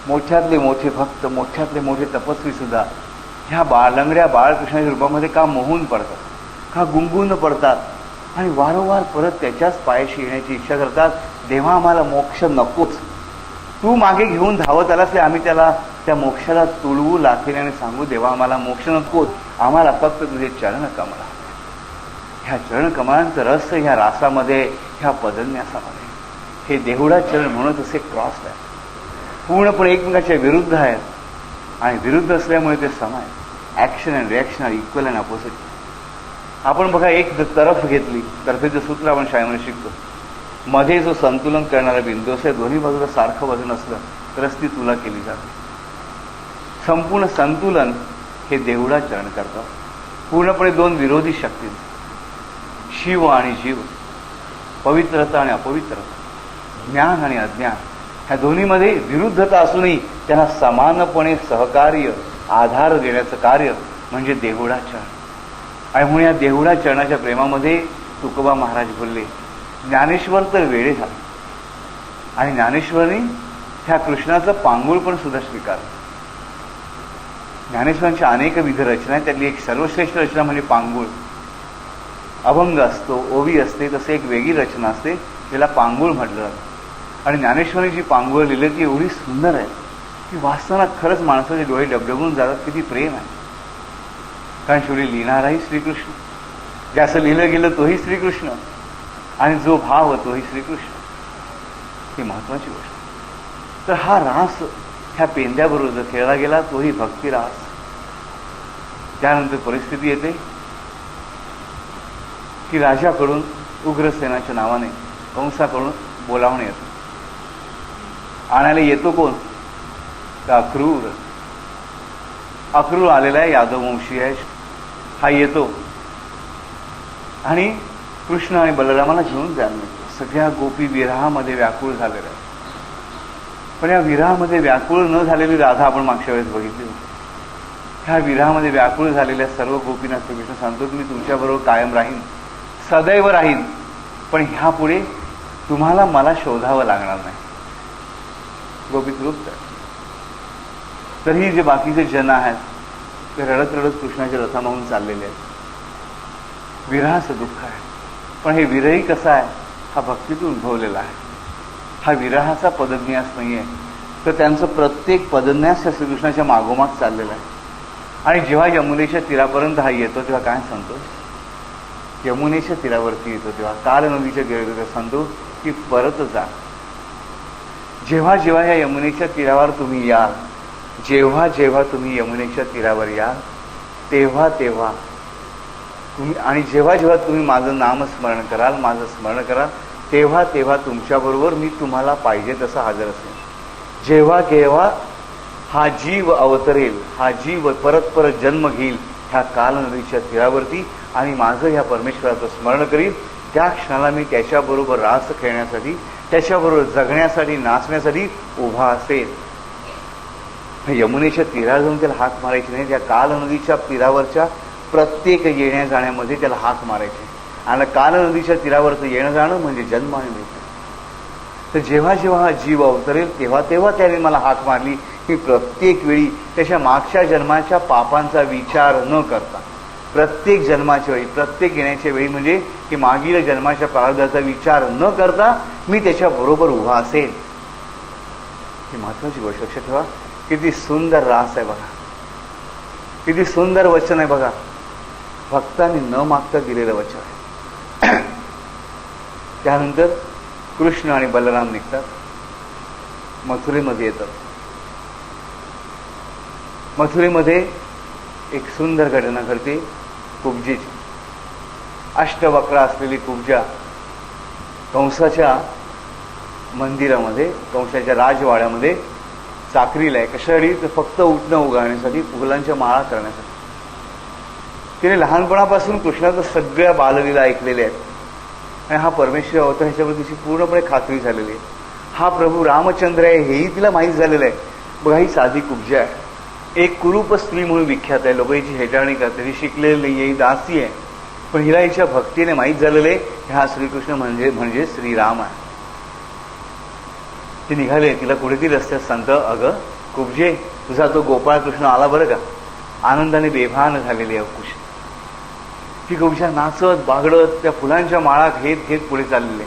मोठ्यातले मोठे भक्त, मोठ्यातले मोठे तपस्वी सुद्धा ह्या लंगड्या बाळकृष्णाच्या रूपामध्ये का मोहून पडतात, का गुंगून पडतात आणि वारंवार परत त्याच्याच पायाशी येण्याची इच्छा करतात. देवा आम्हाला मोक्ष नकोच, तू मागे घेऊन धावत आलास की आम्ही त्याला त्या मोक्षाला तुळवू लाखेने आणि सांगू देवा आम्हाला मोक्ष नकोच, आम्हाला फक्त तुझे चरण कमळ. ह्या चरण कमळांचं रहस्य ह्या रासामध्ये, ह्या पदन्यासामध्ये. हे देहुडा चरण म्हणून असे क्रॉस आहे, पूर्णपणे एकमेकाच्या विरुद्ध आहेत आणि विरुद्ध असल्यामुळे ते सम आहेत. Action and reaction are equal and opposite. आपण बघा एक तरफ घेतली, तर्फेचं सूत्र आपण शाळेमध्ये शिकतो. मध्ये जो संतुलन करणारा बिंदू असे दोन्ही बाजूला सारखं वजन असलं तरच ती तुला केली जाते. संपूर्ण संतुलन हे देहुडा चरण करतात. पूर्णपणे दोन विरोधी शक्ती, शिव आणि जीव, पवित्रता आणि अपवित्रता, ज्ञान आणि अज्ञान, ह्या दोन्हीमध्ये विरुद्धता असूनही त्यांना समानपणे सहकार्य, आधार देण्याचं कार्य म्हणजे देहुडा चरण. आणि म्हणून या देहुडा चरणाच्या प्रेमामध्ये तुकोबा महाराज बोलले, ज्ञानेश्वर तर वेडे झाले. आणि ज्ञानेश्वरांनी ह्या कृष्णाचं पांगुळ पण सुद्धा स्वीकारलं. ज्ञानेश्वरांच्या अनेक विध रचना आहेत, त्यातली एक सर्वश्रेष्ठ रचना म्हणजे पांगुळ. अभंग असतो, ओवी असते, तसं एक वेगळी रचना असते, त्याला पांगुळ म्हटलं जातं. आणि ज्ञानेश्वरांनी जी पांगुळ लिहिली ती एवढी सुंदर आहे की वाचताना खरंच माणसाचे डोळे डबडबून जातात, किती प्रेम आहे. कारण शेवटी लिहिणाराही श्रीकृष्ण, ज्याचं लिहिलं गेलं तोही श्रीकृष्ण आणि जो भाव तोही श्रीकृष्ण. ही महत्वाची गोष्ट. तर हा रास ह्या पेंद्याबरोबर जर खेळला गेला तोही भक्तिरास. त्यानंतर परिस्थिती येते की राजाकडून उग्रसेनाच्या नावाने कंसाकडून बोलावणं येतं. आणायला येतो कोण? अक्रूर. अक्रूर आलेला आहे, यादववंशी आहे. हा येतो आणि कृष्ण आणि बलरामाला घेऊन जायला मिळतो. सगळ्या गोपी विरहामध्ये व्याकुळ झालेल्या आहेत. पण या विरहामध्ये व्याकुळ न झालेली राधा आपण मागच्या वेळेस बघितली होती. ह्या विरहामध्ये व्याकुळ झालेल्या सर्व गोपींना कृष्ण सांगतो की मी तुमच्याबरोबर कायम राहीन, सदैव राहीन, पण ह्यापुढे तुम्हाला मला शोधावं लागणार नाही. गोपी तृप्त आहे. तरीही जे बाकीचे जन आहेत ते रडत रडत कृष्णाच्या रथामाहून चाललेले आहेत. विरहाचं दुःख आहे. पण हे विरही कसं आहे? हा भक्तीतून उद्भवलेला आहे. हा विरहाचा पदन्यास नाही आहे, तर त्यांचं प्रत्येक पदन्यास श्रीकृष्णाच्या मागोमाग चाललेला आहे. आणि जेव्हा यमुनेच्या तीरापर्यंत हा येतो तेव्हा काय सांगतो? यमुनेच्या तीरावरती येतो तेव्हा काल नदीच्या गिरेवर सांगतो की परत जा. जेव्हा जेव्हा या यमुनेच्या तीरावर तुम्ही याल, जेव्हा जेव्हा तुम्ही यमुनेच्या तीरावर याल, तेव्हा तेव्हा तुम्ही, आणि जेव्हा जेव्हा तुम्ही माझं नामस्मरण कराल, माझं स्मरण कराल, तेव्हा तेव्हा तुमच्याबरोबर मी तुम्हाला पाहिजे तसं हजर असेल. जेव्हा केव्हा हा जीव अवतरेल, हा जीव परत परत जन्म घेईल ह्या काल नदीच्या तीरावरती आणि माझं ह्या परमेश्वराचं स्मरण करील, त्या क्षणाला मी त्याच्याबरोबर रास खेळण्यासाठी, त्याच्याबरोबर जगण्यासाठी, नाचण्यासाठी उभा असेल. यमुनेच्या तीरावर जाऊन त्याला हाक मारायची नाही, त्या काल नदीच्या तीरावरच्या प्रत्येक येण्या जाण्यामध्ये त्याला हाक मारायची. आणि काल नदीच्या तीरावरचं येणं जाणं म्हणजे जन्म आणि मृत्यू. तर जेव्हा जेव्हा हा जीव अवतरेल तेव्हा तेव्हा त्याने मला हाक मारली की प्रत्येक वेळी त्याच्या मागच्या जन्माच्या पापांचा विचार न करता, प्रत्येक जन्माच्या वेळी, प्रत्येक येण्याच्या वेळी म्हणजे की मागील जन्माच्या प्रारब्धाचा विचार न करता मी त्याच्याबरोबर उभा असेल. ही महत्वाची गोष्ट लक्षात ठेवा. किती सुंदर रास आहे बघा, किती सुंदर वचन आहे बघा. भक्तांनी न मागता दिलेलं वचन आहे. त्यानंतर कृष्ण आणि बलराम निघतात, मथुरेमध्ये येतात. मथुरेमध्ये एक सुंदर घटना घडते कुब्जेची. अष्टवक्र असलेली कुब्जा कंसाच्या मंदिरामध्ये, कंसाच्या राजवाड्यामध्ये चाकरीला आहे. कशासाठी? तर फक्त उठणं उगाळण्यासाठी, फुलांच्या माळा करण्यासाठी. तिने लहानपणापासून कृष्णाचं सगळ्या बाललीला ऐकलेल्या आहेत आणि हा परमेश्वर अवतार ह्याच्यावर तिची पूर्णपणे खात्री झालेली आहे. हा प्रभू रामचंद्र आहे हेही तिला माहीत झालेलं आहे. बघा, ही साधी कुब्जा आहे एक कुरूप स्त्री म्हणून विख्यात आहे. लोक हिची हेटाळणी करते, ही शिकलेली नाही, ही दासी आहे, पण हिला हिच्या भक्तीने माहीत झालेले हा श्रीकृष्ण म्हणजे श्रीराम आहे. ते निघाले, तिला कुठेतरी रस्त्यात सांगत, अगं कुबजे, तुझा तो गोपाळ कृष्ण आला बरं का. आनंदाने बेभान झालेली आहे कुश. ती कुबजा नाचत बागडत त्या फुलांच्या माळा घेत घेत पुढे चाललेले.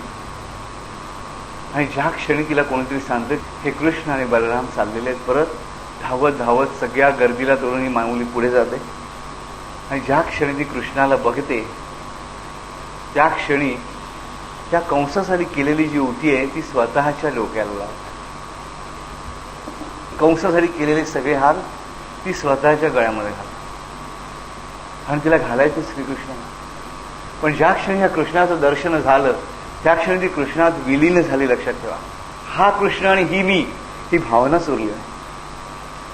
आणि ज्या क्षणी तिला कोणीतरी सांगतं हे कृष्ण आणि बलराम चाललेले आहेत, परत धावत धावत सगळ्या गर्दीला तोडून ही माऊली पुढे जाते. आणि ज्या क्षणी ती कृष्णाला बघते त्या क्षणी त्या कंसासाठी केलेली जी उटी आहे ती स्वतःच्या डोक्याला लावते. कंसासाठी केलेले सगळे हार ती स्वतःच्या गळ्यामध्ये घालते आणि तिला घालायचं श्रीकृष्णाला. पण ज्या क्षणी ह्या कृष्णाचं दर्शन झालं त्या क्षणी ती कृष्णात विलीन झाली. लक्षात ठेवा, हा कृष्ण आणि ही मी, ही भावनाच उरली नाही.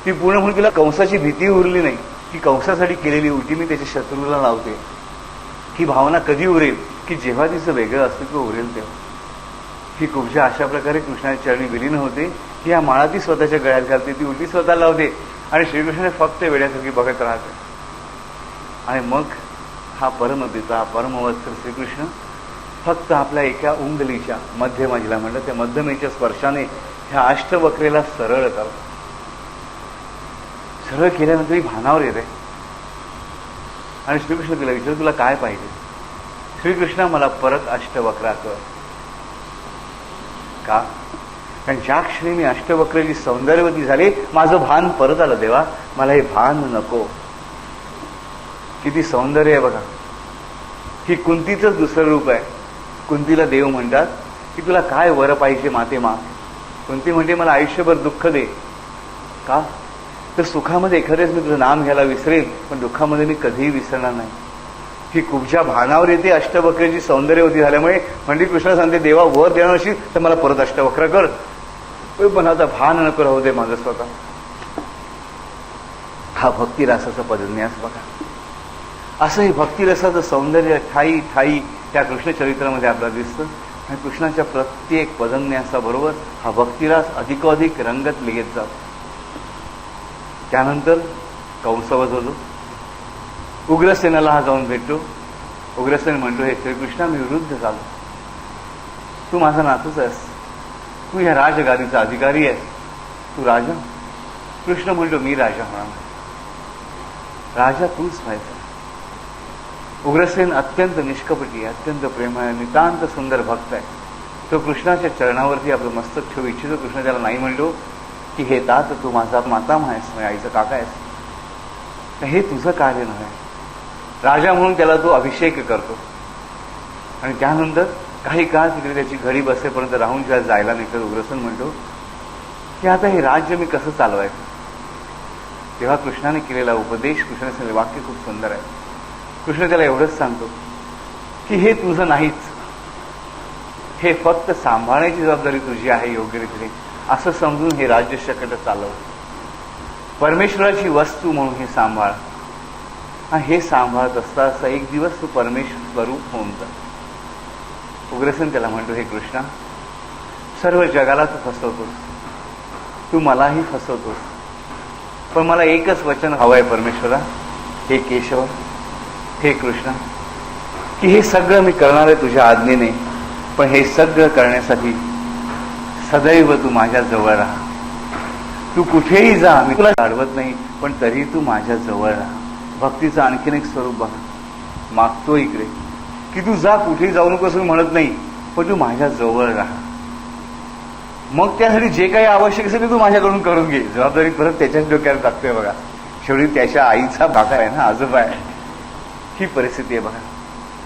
ती पूर्ण म्हणून तिला कंसाची भीती उरली नाही. ती कंसासाठी केलेली उलटी मी त्याच्या शत्रूला लावते, ही भावना कधी उरेल की जेव्हा तिचं वेगळं अस्तित्व उरेल तेव्हा. ही कुब्जा अशा प्रकारे कृष्णाच्या चरणी विलीन होते की या माळा ती स्वतःच्या गळ्यात घालते, ती उलटी स्वतः लावते आणि श्रीकृष्णाने फक्त वेड्यासारखी बघत राहते. आणि मग हा परमपिता परमवत्सल श्रीकृष्ण फक्त आपल्या एका उंगलीच्या मध्यमाजीला म्हणलं त्या मध्यमेच्या स्पर्शाने ह्या अष्टवक्रेला सरळ करतो. सरळ केल्यानंतर ही भानावर येते आणि श्रीकृष्ण तिला विचार, तुला काय पाहिजे. श्रीकृष्ण, मला परत अष्टवक्रा कर. का? कारण ज्या क्षणी मी अष्टवक्रेची सौंदर्यवती झाले माझं भान परत आलं देवा, मला हे भान नको. किती सौंदर्य आहे बघा. ही कुंतीचंच दुसरं रूप आहे. कुंतीला देव म्हणतात की तुला काय वर पाहिजे माते माग. कुंती म्हणते मला आयुष्यभर दुःख दे. का? तर सुखामध्ये एखाद्याच मी तुझं नाम घ्यायला विसरेन, पण दुःखामध्ये मी कधीही विसरणार नाही. ही कुब्जा भानावर येते अष्टवक्रेची सौंदर्यवती झाल्यामुळे. म्हणजे कृष्ण सांगते देवा वर देणार असेल तर मला परत अष्टवक्र कर, पण आता भान नको राहू दे माझं स्वतः. हा भक्तिरसाचा पदन्यास बघा. असं हे भक्तिरसाचं सौंदर्य ठाई ठाई त्या कृष्ण चरित्रामध्ये आपल्याला दिसतं. आणि कृष्णाच्या प्रत्येक पदन्यासाबरोबर हा भक्तिरस अधिकाधिक रंगत लिहित जातो. त्यानंतर कंसवध होतो. उग्रसेनाला हा जाऊन भेटतो. उग्रसेन म्हणतो, हे श्रीकृष्णा मी विरुद्ध झालो, तू माझा नातूच आहेस, तू ह्या राजगादीचा अधिकारी आहेस, तू राजा. कृष्ण म्हणतो मी राजा होणार नाही, राजा तूच व्हायचा. उग्रसेन अत्यंत निष्कपटी, अत्यंत प्रेमळ, नितांत सुंदर भक्त आहे. तो कृष्णाच्या चरणावरती आपलं मस्तक ठेवू इच्छितो. कृष्ण त्याला नाही म्हणतो की हे तात तू माझा मातामह आहेस, माझ्या आईचा काका आहेस, हे तुझं कार्य नव्हे. राजा म्हणून त्याला तो अभिषेक करतो. आणि त्यानंतर काही काळ तिकडे त्याची घडी बसेपर्यंत राहून जेव्हा जायला निघतो उग्रसेन म्हणतो की आता हे राज्य मी कसं चालवायचं. तेव्हा कृष्णाने केलेला उपदेश, कृष्णाने सांगितले वाक्य खूप सुंदर आहे. कृष्ण त्याला एवढंच सांगतो की हे तुझं नाहीच, हे फक्त सांभाळण्याची जबाबदारी तुझी आहे योग्य रीतीने, असं समजून हे राज्य शकट चालव. परमेश्वराची वस्तू म्हणून हे सांभाळ. आणि हे सांभाळत असता असा एक दिवस तू परमेश्वर स्वरूप होऊन जा. उग्रसेन त्याला म्हणतो, हे कृष्णा, सर्व जगाला तू फसवतोस, तू मलाही फसवतोस, पण मला एकच वचन हवं आहे परमेश्वरा, हे केशव, हे कृष्णा, की हे सगळं मी करणार आहे तुझ्या आज्ञेने, पण हे सगळं करण्यासाठी सदैव तू माझ्या जवळ राहा. तू कुठेही जा, मी तुला अडवत नाही, पण तरी तू माझ्या जवळ राहा. भक्तीचं आणखीन एक स्वरूप बघा. मागतो इकडे की तू जा, कुठेही जाऊ नकोस मी म्हणत नाही, पण तू माझ्या जवळ राहा. मग त्यासाठी जे काही आवश्यक असेल ते तू माझ्याकडून करून घे. जबाबदारी परत त्याच्याच डोक्याला टाकतोय बघा. शेवटी त्याच्या आईचा भागा आहे ना, आजोबा आहे. ही परिस्थिती आहे बघा.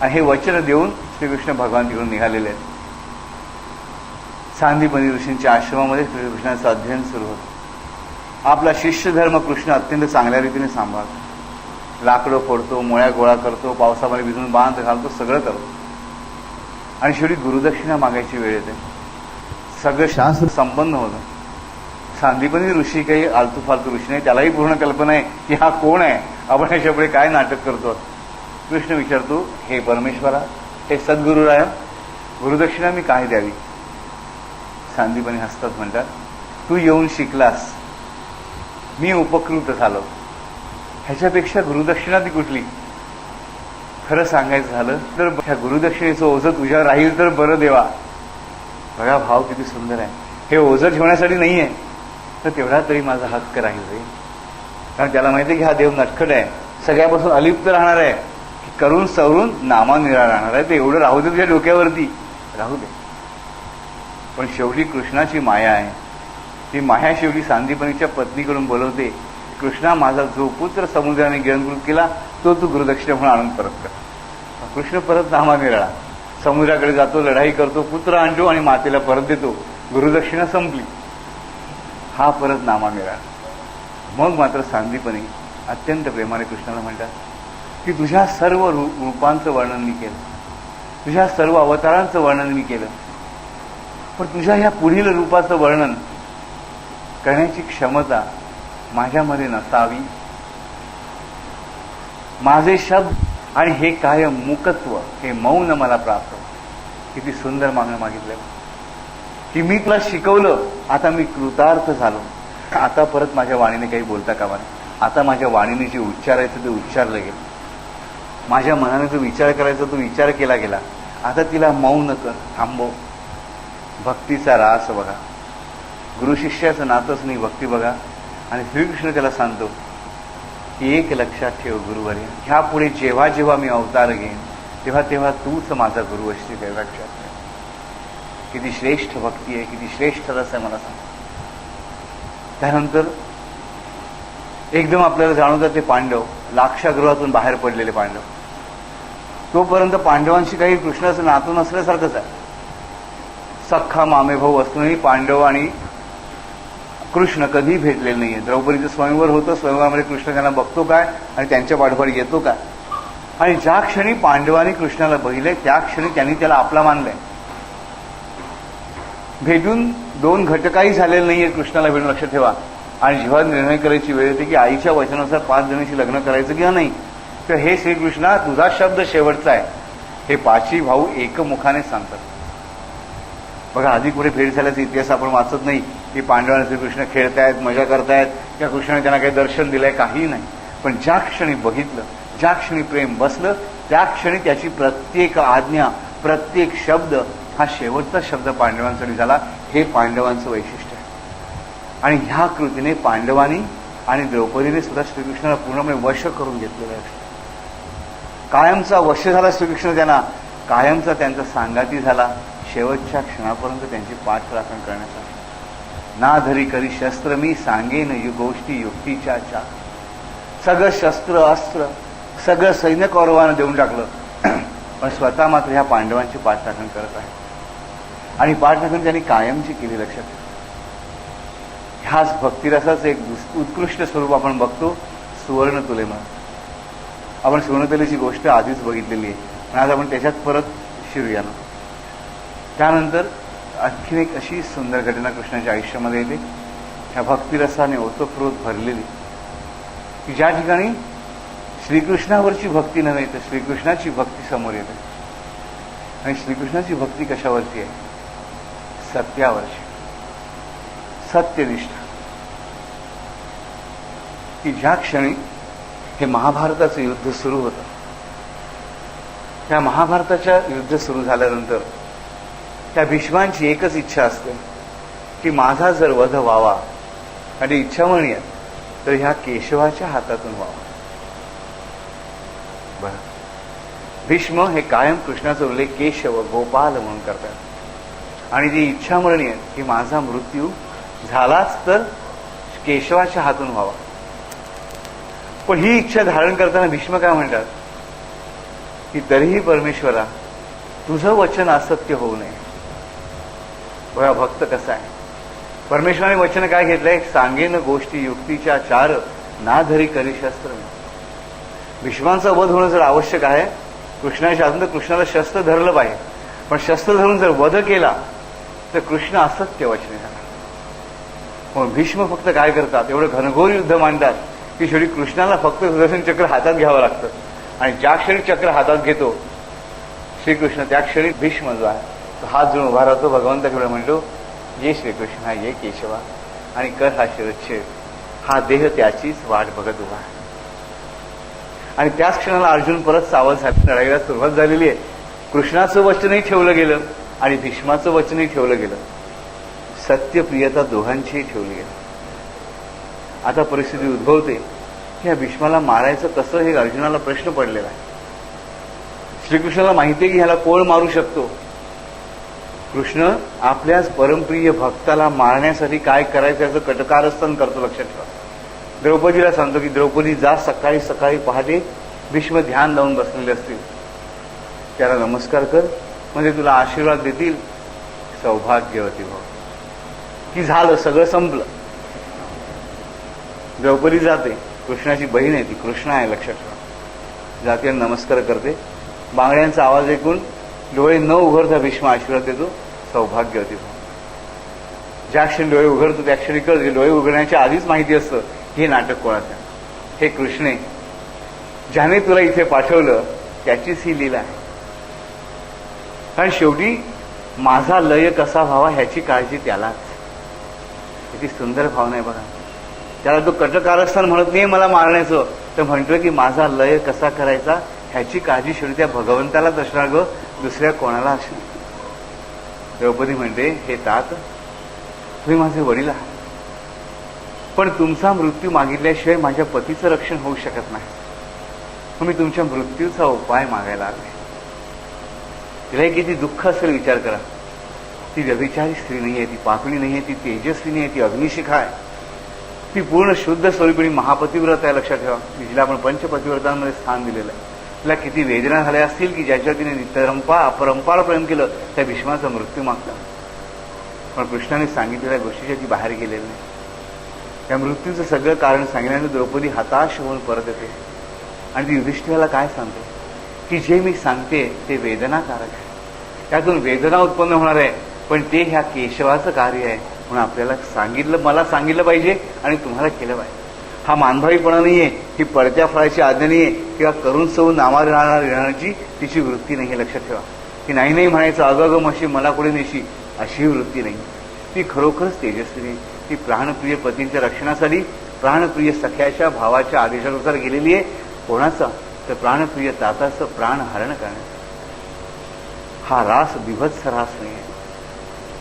आणि हे वचन देऊन श्रीकृष्ण भगवान तिकडून निघालेले आहेत. सांदीपनी ऋषींच्या आश्रमामध्ये श्रीकृष्णाचं अध्ययन सुरू होतं. आपला शिष्य धर्म कृष्ण अत्यंत चांगल्या रीतीने सांभाळतो. लाकडं फोडतो, मोळ्या गोळा करतो, पावसामध्ये भिजून बांध घालतो, सगळं करतो. आणि शेवटी गुरुदक्षिणा मागायची वेळ येते. सगळं शास्त्र संपन्न होतं. सांदीपनी ऋषी काही आलतू फालतू ऋषी नाही, त्यालाही पूर्ण कल्पना आहे की हा कोण आहे, आपण ह्याच्यापुढे काय नाटक करतो. कृष्ण विचारतो, हे परमेश्वरा, हे सद्गुरुराया, गुरुदक्षिणा मी काय द्यावी. सांदीपनी हसतात, म्हणतात, तू येऊन शिकलास मी उपकृत झालो. ह्याच्यापेक्षा गुरुदक्षिणा ती कुठली? खरं सांगायचं झालं तर ह्या गुरुदक्षिणेचं ओझं तुझ्यावर राहील तर बरं देवा. बघा भाव किती सुंदर आहे. हे ओझं ठेवण्यासाठी नाही आहे, तर तेवढा तरी माझा हक्क राहील रे. कारण त्याला माहिती आहे की हा देव नटखट आहे, सगळ्यापासून अलिप्त राहणार आहे, करून सवरून नामानिरा राहणार आहे. ते एवढं राहू दे तुझ्या डोक्यावरती, राहू दे. पण शेवटी कृष्णाची माया आहे. ती माया शेवटी सांदीपनीच्या पत्नीकडून बोलवते, कृष्णा माझा जो पुत्र समुद्राने गिळंकृत केला तो तू गुरुदक्षिणा म्हणून आणून परत कर. कृष्ण परत नामानिराळा समुद्राकडे जातो, लढाई करतो, पुत्र आणतो आणि मातेला परत देतो. गुरुदक्षिणा संपली. हा परत नामानिराळा. मग मात्र सांदीपनी अत्यंत प्रेमाने कृष्णाला म्हणतात की तुझ्या सर्व रूपांचं वर्णन मी केलं, तुझ्या सर्व अवतारांचं वर्णन मी केलं, पण तुझ्या ह्या पुढील रूपाचं वर्णन करण्याची क्षमता माझ्यामध्ये नसावी. माझे शब्द आणि हे कायम मुकत्व, हे मौन मला प्राप्त. किती सुंदर मागणं मागितलं की मी तुला शिकवलं, आता मी कृतार्थ झालो. आता परत माझ्या वाणीने काही बोलता कामा नये. आता माझ्या वाणीने जे उच्चारायचं ते उच्चारलं गेलं, माझ्या मनाने जो विचार करायचा तो विचार केला गेला. आता तिला मौन कर, थांबव. भक्तीचा रास बघा, गुरु शिष्याचं नातंच नाही, भक्ती बघा. आणि श्रीकृष्ण त्याला सांगतो की एक लक्षात ठेव गुरुवर्य, ह्या पुढे जेव्हा जेव्हा मी अवतार घेईन तेव्हा तेव्हा तूच माझा गुरु असशील, हे लक्षात ठेव. किती श्रेष्ठ भक्ती आहे, किती श्रेष्ठ रस आहे मला सांग. त्यानंतर एकदम आपल्याला जाणवतात ते पांडव, लाक्षागृहातून बाहेर पडलेले पांडव. तोपर्यंत पांडवांशी काही कृष्णाचं नातं नसल्यासारखंच आहे. सख्खा मामेभाऊ असूनही पांडव आणि कृष्ण कधी भेटलेले नाहीये. द्रौपदीचं स्वयंवर होतं, स्वयंवरामध्ये कृष्ण त्यांना बघतो काय आणि त्यांच्या पाठोपाठ येतो काय. आणि ज्या क्षणी पांडवांनी कृष्णाला बघितलंय त्या क्षणी त्यांनी त्याला आपला मानलंय. भेटून 2 घटकाही झालेले नाहीये कृष्णाला भेटून, लक्षात ठेवा. आणि जेव्हा निर्णय करायची वेळ येते की आईच्या वचनानुसार 5 जणांशी लग्न करायचं किंवा नाही, तर हे श्रीकृष्णा तुझा शब्द शेवटचा आहे, हे 5ही भाऊ एकमुखाने सांगतात. बघा, आधी कुठे भेट झाल्याचा इतिहास आपण वाचत नाही की पांडवांना श्रीकृष्ण खेळतायत, मजा करतायत किंवा कृष्णाने त्यांना काही दर्शन दिलंय, काही नाही. पण ज्या क्षणी बघितलं, ज्या क्षणी प्रेम बसलं, त्या क्षणी त्याची प्रत्येक आज्ञा, प्रत्येक शब्द हा शेवटचा शब्द पांडवांसाठी झाला. हे पांडवांचं वैशिष्ट्य आहे. आणि ह्या कृतीने पांडवांनी आणि द्रौपदीने सुद्धा श्रीकृष्णाला पूर्णपणे वश करून घेतलेलं आहे. कायमचा वश झाला श्रीकृष्ण त्यांना, कायमचा त्यांचा सांगाती झाला. शेवटच्या क्षणापर्यंत त्यांची पाठ राखण करण्याचा. ना धरी करी शस्त्र मी सांगेन गोष्टी युक्तीच्या चार. सगळं शस्त्र अस्त्र सगळं सैन्य कौरवानं देऊन टाकलं, पण स्वतः मात्र ह्या पांडवांची पाठराखण करत आहे. आणि पाठराखण त्यांनी कायमची केली, लक्षात. ह्याच भक्तिरसाचं एक उत्कृष्ट स्वरूप आपण बघतो, सुवर्णतुलेमध्ये. आपण सुवर्णतुलेची गोष्ट आधीच बघितलेली आहे, पण आज आपण त्याच्यात परत शिरूया ना. त्यानंतर आणखीन एक अशी सुंदर घटना कृष्णाच्या आयुष्यामध्ये येते, ह्या भक्तिरसाने ओतप्रोत भरलेली, की ज्या ठिकाणी श्रीकृष्णावरची भक्ती नव्हे तर श्रीकृष्णाची भक्ती समोर येते. आणि श्रीकृष्णाची भक्ती कशावरची आहे? सत्यावरची, सत्यनिष्ठा. की ज्या क्षणी हे महाभारताचं युद्ध सुरू होतं, त्या महाभारताच्या युद्ध सुरू झाल्यानंतर त्या भीष्मांची एकच इच्छा असते की माझा जर वध व्हावा, आणि इच्छा म्हणूया तर ह्या केशवाच्या हातातून व्हावा. बरं, भीष्म हे कायम कृष्णाचा उल्लेख केशव, गोपाल म्हणून करतात. आणि ती इच्छा म्हणूया की माझा मृत्यू झालाच तर केशवाच्या हातून व्हावा. पण ही इच्छा धारण करताना भीष्म काय म्हणतात की तरीही परमेश्वरा तुझं वचन असत्य होऊ नये. बघा भक्त कसा आहे. परमेश्वराने वचन काय घेतलंय? सांगेन गोष्टी युक्तीच्या चार, ना धरी करी शस्त्र. भीष्मांचा वध होणं जर आवश्यक आहे कृष्णाच्या हातून, तर कृष्णाला शस्त्र धरलं पाहिजे. पण शस्त्र धरून जर वध केला तर कृष्ण असत्य वचने झाला. म्हणून भीष्म फक्त काय करतात, एवढं घनघोर युद्ध मांडतात की शेवटी कृष्णाला फक्त सुदर्शन चक्र हातात घ्यावं लागतं. आणि ज्या क्षणी चक्र हातात घेतो श्रीकृष्ण, त्या क्षणी भीष्म जो आहे तो हात जोडून उभा राहतो, भगवंताकडे म्हणतो ये श्रीकृष्ण, ये केशवा, आणि कर हा शिरच्छेद. हा देह त्याचीच वाट बघत उभा आहे. आणि त्याच क्षणाला अर्जुन परत सावध झाला. लढाईला सुरुवात झालेली आहे. कृष्णाचं वचनही ठेवलं गेलं आणि भीष्माचं वचनही ठेवलं गेलं. सत्यप्रियता दोघांचीही ठेवली गेली. आता परिस्थिती उद्भवते की ह्या भीष्माला मारायचं कसं, हे अर्जुनाला प्रश्न पडलेला आहे. श्रीकृष्णाला माहिती आहे की ह्याला कोण मारू शकतो. कृष्ण आपल्याच परमप्रिय भक्ताला मारण्यासाठी काय करायचं याचं कटकारस्थान करतो. लक्षात ठेवा. द्रौपदीला सांगतो की द्रौपदी जा, सकाळी सकाळी पहाटे भीष्म ध्यान लावून बसलेले असतील, त्याला नमस्कार कर, म्हणजे तुला आशीर्वाद देतील. सौभाग्यवती भाव की झालं, सगळं संपलं. द्रौपदी जाते, कृष्णाची बहीण आहे ती, कृष्ण आहे लक्षात ठेवा. जाते आणि नमस्कार करते. बांगड्यांचा आवाज ऐकून डोळे न उघडता भीष्म आशीर्वाद देतो. सौभाग्यवती भाव. ज्या क्षणी डोळे उघडतो त्या क्षणी कळते, डोळे उघडण्याच्या आधीच माहिती असतं हे नाटक कोणाचं. हे कृष्णे, ज्याने तुला इथे पाठवलं त्याचीच ही लीला आहे. कारण शेवटी माझा लय कसा व्हावा ह्याची काळजी त्यालाच. किती सुंदर भावना आहे बघा. त्याला तो कटकारस्थान म्हणत नाही मला मारण्याचं, तर म्हणतोय की माझा लय कसा करायचा ह्याची काळजी शेवटी त्या भगवंतालाच असणार ग, दुसऱ्या कोणाला असणार. द्रौपदी म्हणते, हे तात, तुम्ही माझे वडील आहात, पण तुमचा मृत्यू मागितल्याशिवाय माझ्या पतीचं रक्षण होऊ शकत नाही. मग मी तुमच्या मृत्यूचा उपाय मागायला आले. तिला किती दुःख असेल विचार करा. ती व्यभिचारी स्त्री नाहीये, ती पापणी नाहीये, ती तेजस्वी नाहीये, ती अग्निशिखा आहे. ती पूर्ण शुद्ध स्वरूपिणी महापतिव्रत आहे. लक्षात ठेवा. जिला आपण पंचपतिव्रतांमध्ये स्थान दिलेलं आहे. तिला किती वेदना झाल्या असतील की ज्याच्यावर तिने अपरंपार प्रेम केलं त्या भीष्माचा मृत्यू मागता. पण कृष्णाने सांगितलेल्या गोष्टीच्या ती बाहेर गेलेली नाही. त्या मृत्यूचं सगळं कारण सांगितल्याने द्रौपदी हताश होऊन परत येते आणि ती युधिष्ठिराला काय सांगते की जे मी सांगते ते वेदनाकारक आहे, त्यातून वेदना उत्पन्न होणार आहे, पण ते ह्या केशवाचं कार्य आहे म्हणून आपल्याला सांगितलं, मला सांगितलं पाहिजे आणि तुम्हाला केलं पाहिजे. हा मानभावीपणा नाहीये, ही पडत्या फळाची आज्ञा नाहीये किंवा करून सवून नामावर राहण्याची तिची वृत्ती नाही. लक्षात ठेवा. की नाही नाही म्हणायचं, अगं मशी मला कुठे नेशी, अशी वृत्ती नाही. ती खरोखरच तेजस्वी नाही. ती प्राणप्रिय पतींच्या रक्षणासाठी प्राणप्रिय सख्याच्या भावाच्या आदेशानुसार गेलेली आहे. कोणाचा? तर प्राणप्रिय ताताचं प्राण हरण करण्याचा. हा रास बिभत्स रास नाही आहे,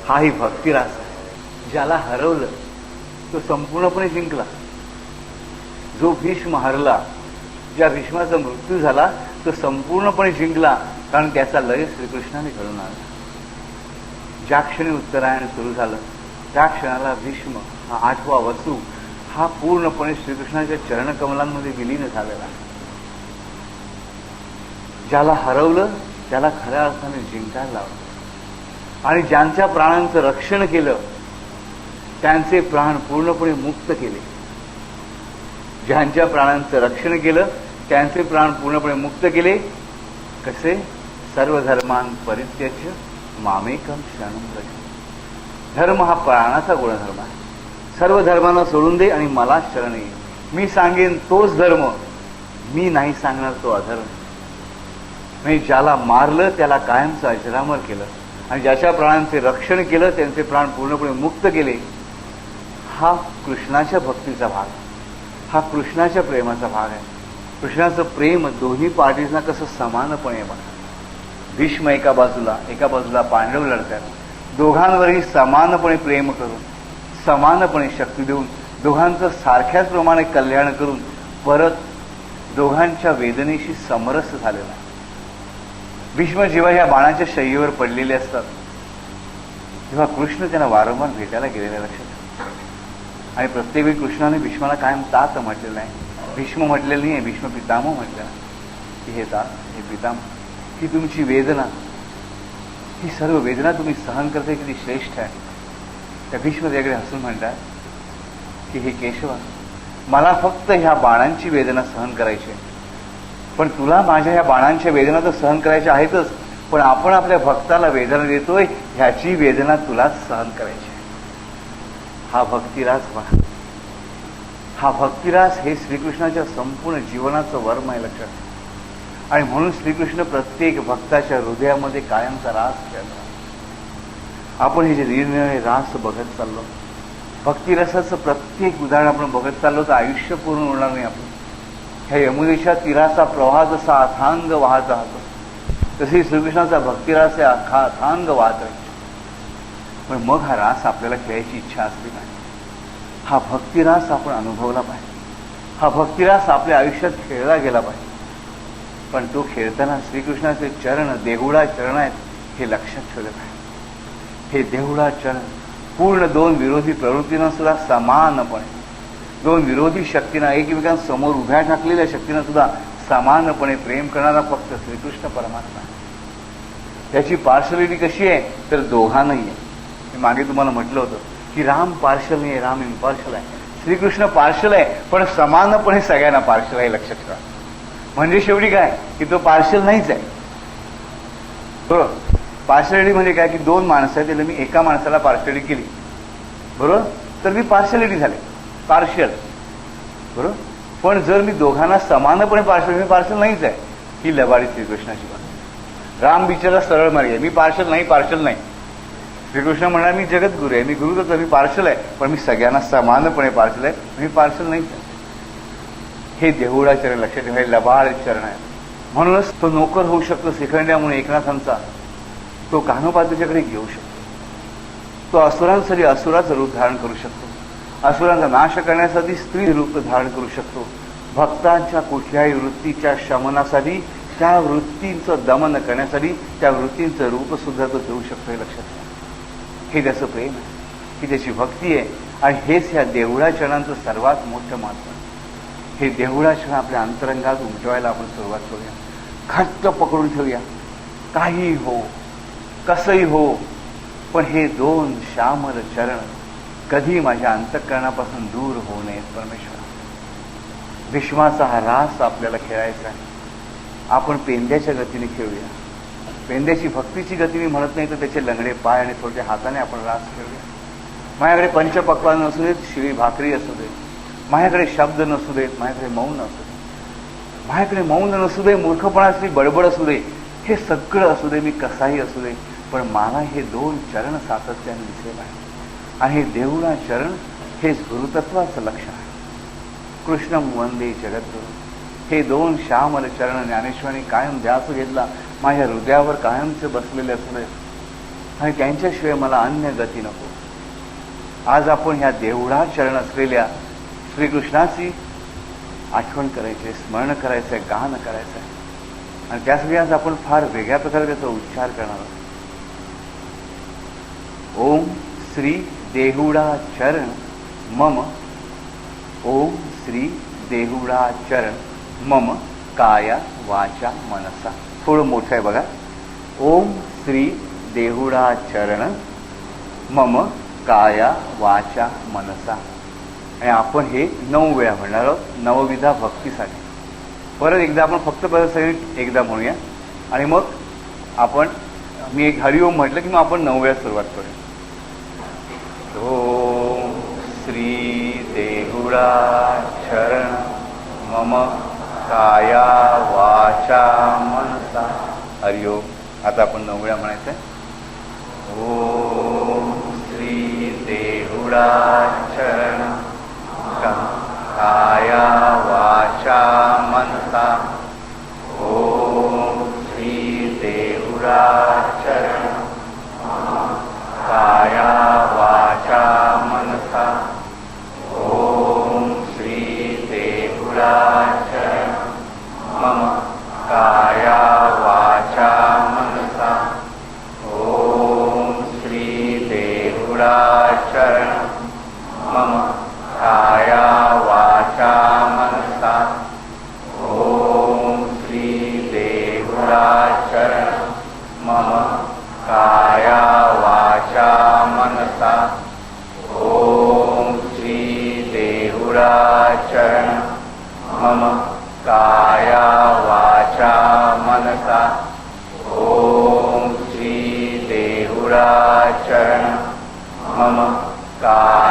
हा ही भक्तिरास आहे. ज्याला हरवलं तो संपूर्णपणे जिंकला. जो भीष्म हरला, ज्या भीष्माचा मृत्यू झाला तो संपूर्णपणे जिंकला, कारण त्याचा लय श्रीकृष्णाने घडून आणला. ज्या क्षणी उत्तरायण सुरू झालं त्या क्षणाला भीष्म हा 8वा वसू हा पूर्णपणे श्रीकृष्णाच्या चरणकमलांमध्ये विलीन झालेला आहे. ज्याला हरवलं त्याला खऱ्या अर्थाने जिंकायला लावलं आणि ज्यांच्या प्राणांचं रक्षण केलं त्यांचे प्राण पूर्णपणे मुक्त केले. ज्यांच्या प्राणांचं रक्षण केलं त्यांचे प्राण पूर्णपणे मुक्त केले. कसे? सर्व धर्मान परित्यज्य मामेकम शरणं व्रज. धर्म हा प्राणाचा गुणधर्म आहे. सर्व धर्मांना सोडून दे आणि मला शरण ये. मी सांगेन तोच धर्म, मी नाही सांगणार तो अधर्म. नाही, ज्याला मारलं त्याला कायमचं अजरामर केलं आणि ज्याच्या प्राणांचे रक्षण केलं त्यांचे प्राण पूर्णपणे मुक्त केले. हा कृष्णाच्या भक्तीचा भाग, हा कृष्णाच्या प्रेमाचा भाग आहे. कृष्णाचं प्रेम दोन्ही पार्टीजना कसं समानपणे बघा. भीष्म एका बाजूला पांडव लढतात. दोघांवरही समानपणे प्रेम करून, समानपणे शक्ती देऊन, दोघांचं सारख्याच प्रमाणे कल्याण करून परत दोघांच्या वेदनेशी समरस झालेला. भीष्म जेव्हा ह्या बाणाच्या शय्येवर पडलेले असतात तेव्हा कृष्ण त्यांना वारंवार भेटायला गेलेल्या लक्षात. आणि प्रत्येक वेळी कृष्णाने भीष्माला कायम तात म्हटलेलं आहे. भीष्म म्हटलेलं नाही आहे, भीष्म पितामह म्हटलेलं की हे तात, हे पितामह, की तुमची वेदना, ही सर्व वेदना तुम्ही सहन करते किती श्रेष्ठ आहे. त्या भीष्म त्याकडे हसून म्हणतात की हे केशवा, मला फक्त ह्या बाणांची वेदना सहन करायची आहे, पण तुला माझ्या ह्या बाणांच्या वेदना तर सहन करायच्या आहेतच, पण आपण आपल्या भक्ताला वेदना देतोय ह्याची वेदना तुलाच सहन करायची आहे. हा भक्तिरास बघा. हा भक्तिरास हे श्रीकृष्णाच्या संपूर्ण जीवनाचं वर्म आहे लक्षात. आणि म्हणून श्रीकृष्ण प्रत्येक भक्ताच्या हृदयामध्ये कायमचा रास खेळतात. आपण हे जे निरनिराळे रास बघत चाललो, भक्तिरसाचं प्रत्येक उदाहरण आपण बघत चाललो तर आयुष्य पूर्ण होणार नाही आपलं. ह्या यमुनेच्या तीराचा प्रवाह जसा अथांग वाहत राहतो तसे श्रीकृष्णाचा भक्तिरास अख्खा अथांग वाहत राहतो. पण मग हा रास आपल्याला खेळायची इच्छा असली पाहिजे. हा भक्तिरास आपण अनुभवला पाहिजे. हा भक्तिरास आपल्या आयुष्यात खेळला गेला पाहिजे. पण तो खेळताना श्रीकृष्णाचे चरण देहुडा चरण आहेत हे लक्षात ठेवलं पाहिजे. हे देहुडा चरण पूर्ण दोन विरोधी प्रवृत्तींना सुद्धा समानपणे, दोन विरोधी शक्तींना एकमेकांसमोर उभ्या ठाकलेल्या शक्तींना सुद्धा समानपणे प्रेम करणारा फक्त श्रीकृष्ण परमात्मा. त्याची पार्शलिटी कशी आहे तर दोघांनाही आहे. मी मागे तुम्हाला म्हटलं होतं की राम पार्शल नाही, राम इम्पार्शल आहे. श्रीकृष्ण पार्शल आहे पण समानपणे सगळ्यांना पार्शल आहे, लक्षात ठेवा. म्हणजे शेवटी काय की तो पार्शल नाहीच आहे. बरोबर. पार्शलिटी म्हणजे काय की दोन माणसं आहेत, त्याला मी एका माणसाला पार्शलिटी केली, बरोबर, तर मी पार्शलिटी झाले, पार्शल, बरोबर. पण जर मी दोघांना समानपणे पार्शल, मी पार्शल नाहीच आहे. ही लबाडी श्रीकृष्णाची बात. राम बिचारा सरळ मार्ग आहे, मी पार्शल नाही, पार्शल नाही. श्रीकृष्ण म्हणणार मी जगद्गुरू आहे, मी गुरु तर मी पार्शल आहे, पण मी सगळ्यांना समानपणे पार्शल आहे, मी पार्शल नाहीच आहे. हे देहुडा चरण लक्षात ठेवा, हे लबाड चरण आहे. म्हणूनच तो नोकर होऊ शकतो श्रीखंड्या म्हणून एकनाथांचा. तो कान्होपात्याच्याकडे घेऊ शकतो. तो असुरांसाठी असुराचं रूप धारण करू शकतो. असुरांचा नाश करण्यासाठी स्त्री रूप धारण करू शकतो. भक्तांच्या कुठल्याही वृत्तीच्या शमनासाठी, त्या वृत्तींचं दमन करण्यासाठी त्या वृत्तींचं रूप सुद्धा तो देऊ शकतो. हे लक्षात घ्या. हे त्याचं प्रेम आहे, ही त्याची भक्ती आहे. आणि हेच ह्या देहुडा चरणांचं सर्वात मोठं महत्त्व आहे. हे देहुडा चरण आपल्या अंतरंगात उमटवायला आपण सुरुवात करूया. घट्ट पकडून ठेवूया. काही हो, कसंही हो, पण हे दोन श्यामल चरण कधी माझ्या अंतःकरणापासून दूर होऊ नयेत. परमेश्वर, भीष्माचा हा रास आपल्याला खेळायचा आहे. आपण पेंद्याच्या गतीने खेळूया. पेंद्याची भक्तीची गती मी म्हणत नाही तर त्याचे लंगडे पाय आणि थोडक्या हाताने आपण रास खेळूया. माझ्याकडे पंचपक्वान्न नसू देत, शिळी भाकरी असू देत, माझ्याकडे शब्द नसू देत, माझ्याकडे मौन असू दे, माझ्याकडे मौन नसू दे, मूर्खपणाची बडबड असू दे, हे सगळं असू दे, मी कसाही असू दे, पण मला हे दोन चरण सातत्याने दिसेल आहे. आणि हे देहुडा चरण हेच गुरुतत्वाचं लक्षण आहे. कृष्ण वंदे जगद्गुरु. हे दोन श्यामल चरण ज्ञानेश्वरांनी कायम ध्यास घेतला, माझ्या हृदयावर कायमचे बसलेले असू दे आणि त्यांच्याशिवाय मला अन्य गती नको. आज आपण ह्या देहुडा चरण असलेल्या श्रीकृष्णाची आठवण करायची, स्मरण करायचं आहे, गान करायचं आहे. आणि त्यासाठी आज आपण फार वेगळ्या प्रकारे त्याचा उच्चार करणार आहोत. ओम श्री देहुडा चरण मम, ओम श्री देहुडा चरण मम काया वाचा मनसा. थोडं मोठं आहे बघा. ओम श्री देहुडा चरण मम काया वाचा मनसा. आणि आपण हे 9 वेळा म्हणणार आहोत नवविधा भक्तीसाठी. परत एकदा आपण फक्त परत सगळी एकदा म्हणूया आणि मग आपण, मी एक हरिओम म्हटलं की मग आपण 9 वेळा सुरुवात करूया. ओम श्री देहुडा चरण मम काया वाचा मनसा. हरिओम. आता आपण 9 वेळा म्हणायचं आहे. ओम श्री देहुडा चरण काया वाचा मनसा. ओम श्री देहुडा चरण काया वाचा मनसा. ओम श्री देहुडा चरण मम काया वाचा मनसा. ओम श्री देहुडा चरण मम काया वाचा मनसा. ओम श्री देहुडा चरण मम काया वाचा मनसा. ओम श्री देहुडा चरण मम काया वाचा मनसा. ओम श्री देहुडा चरण मम काया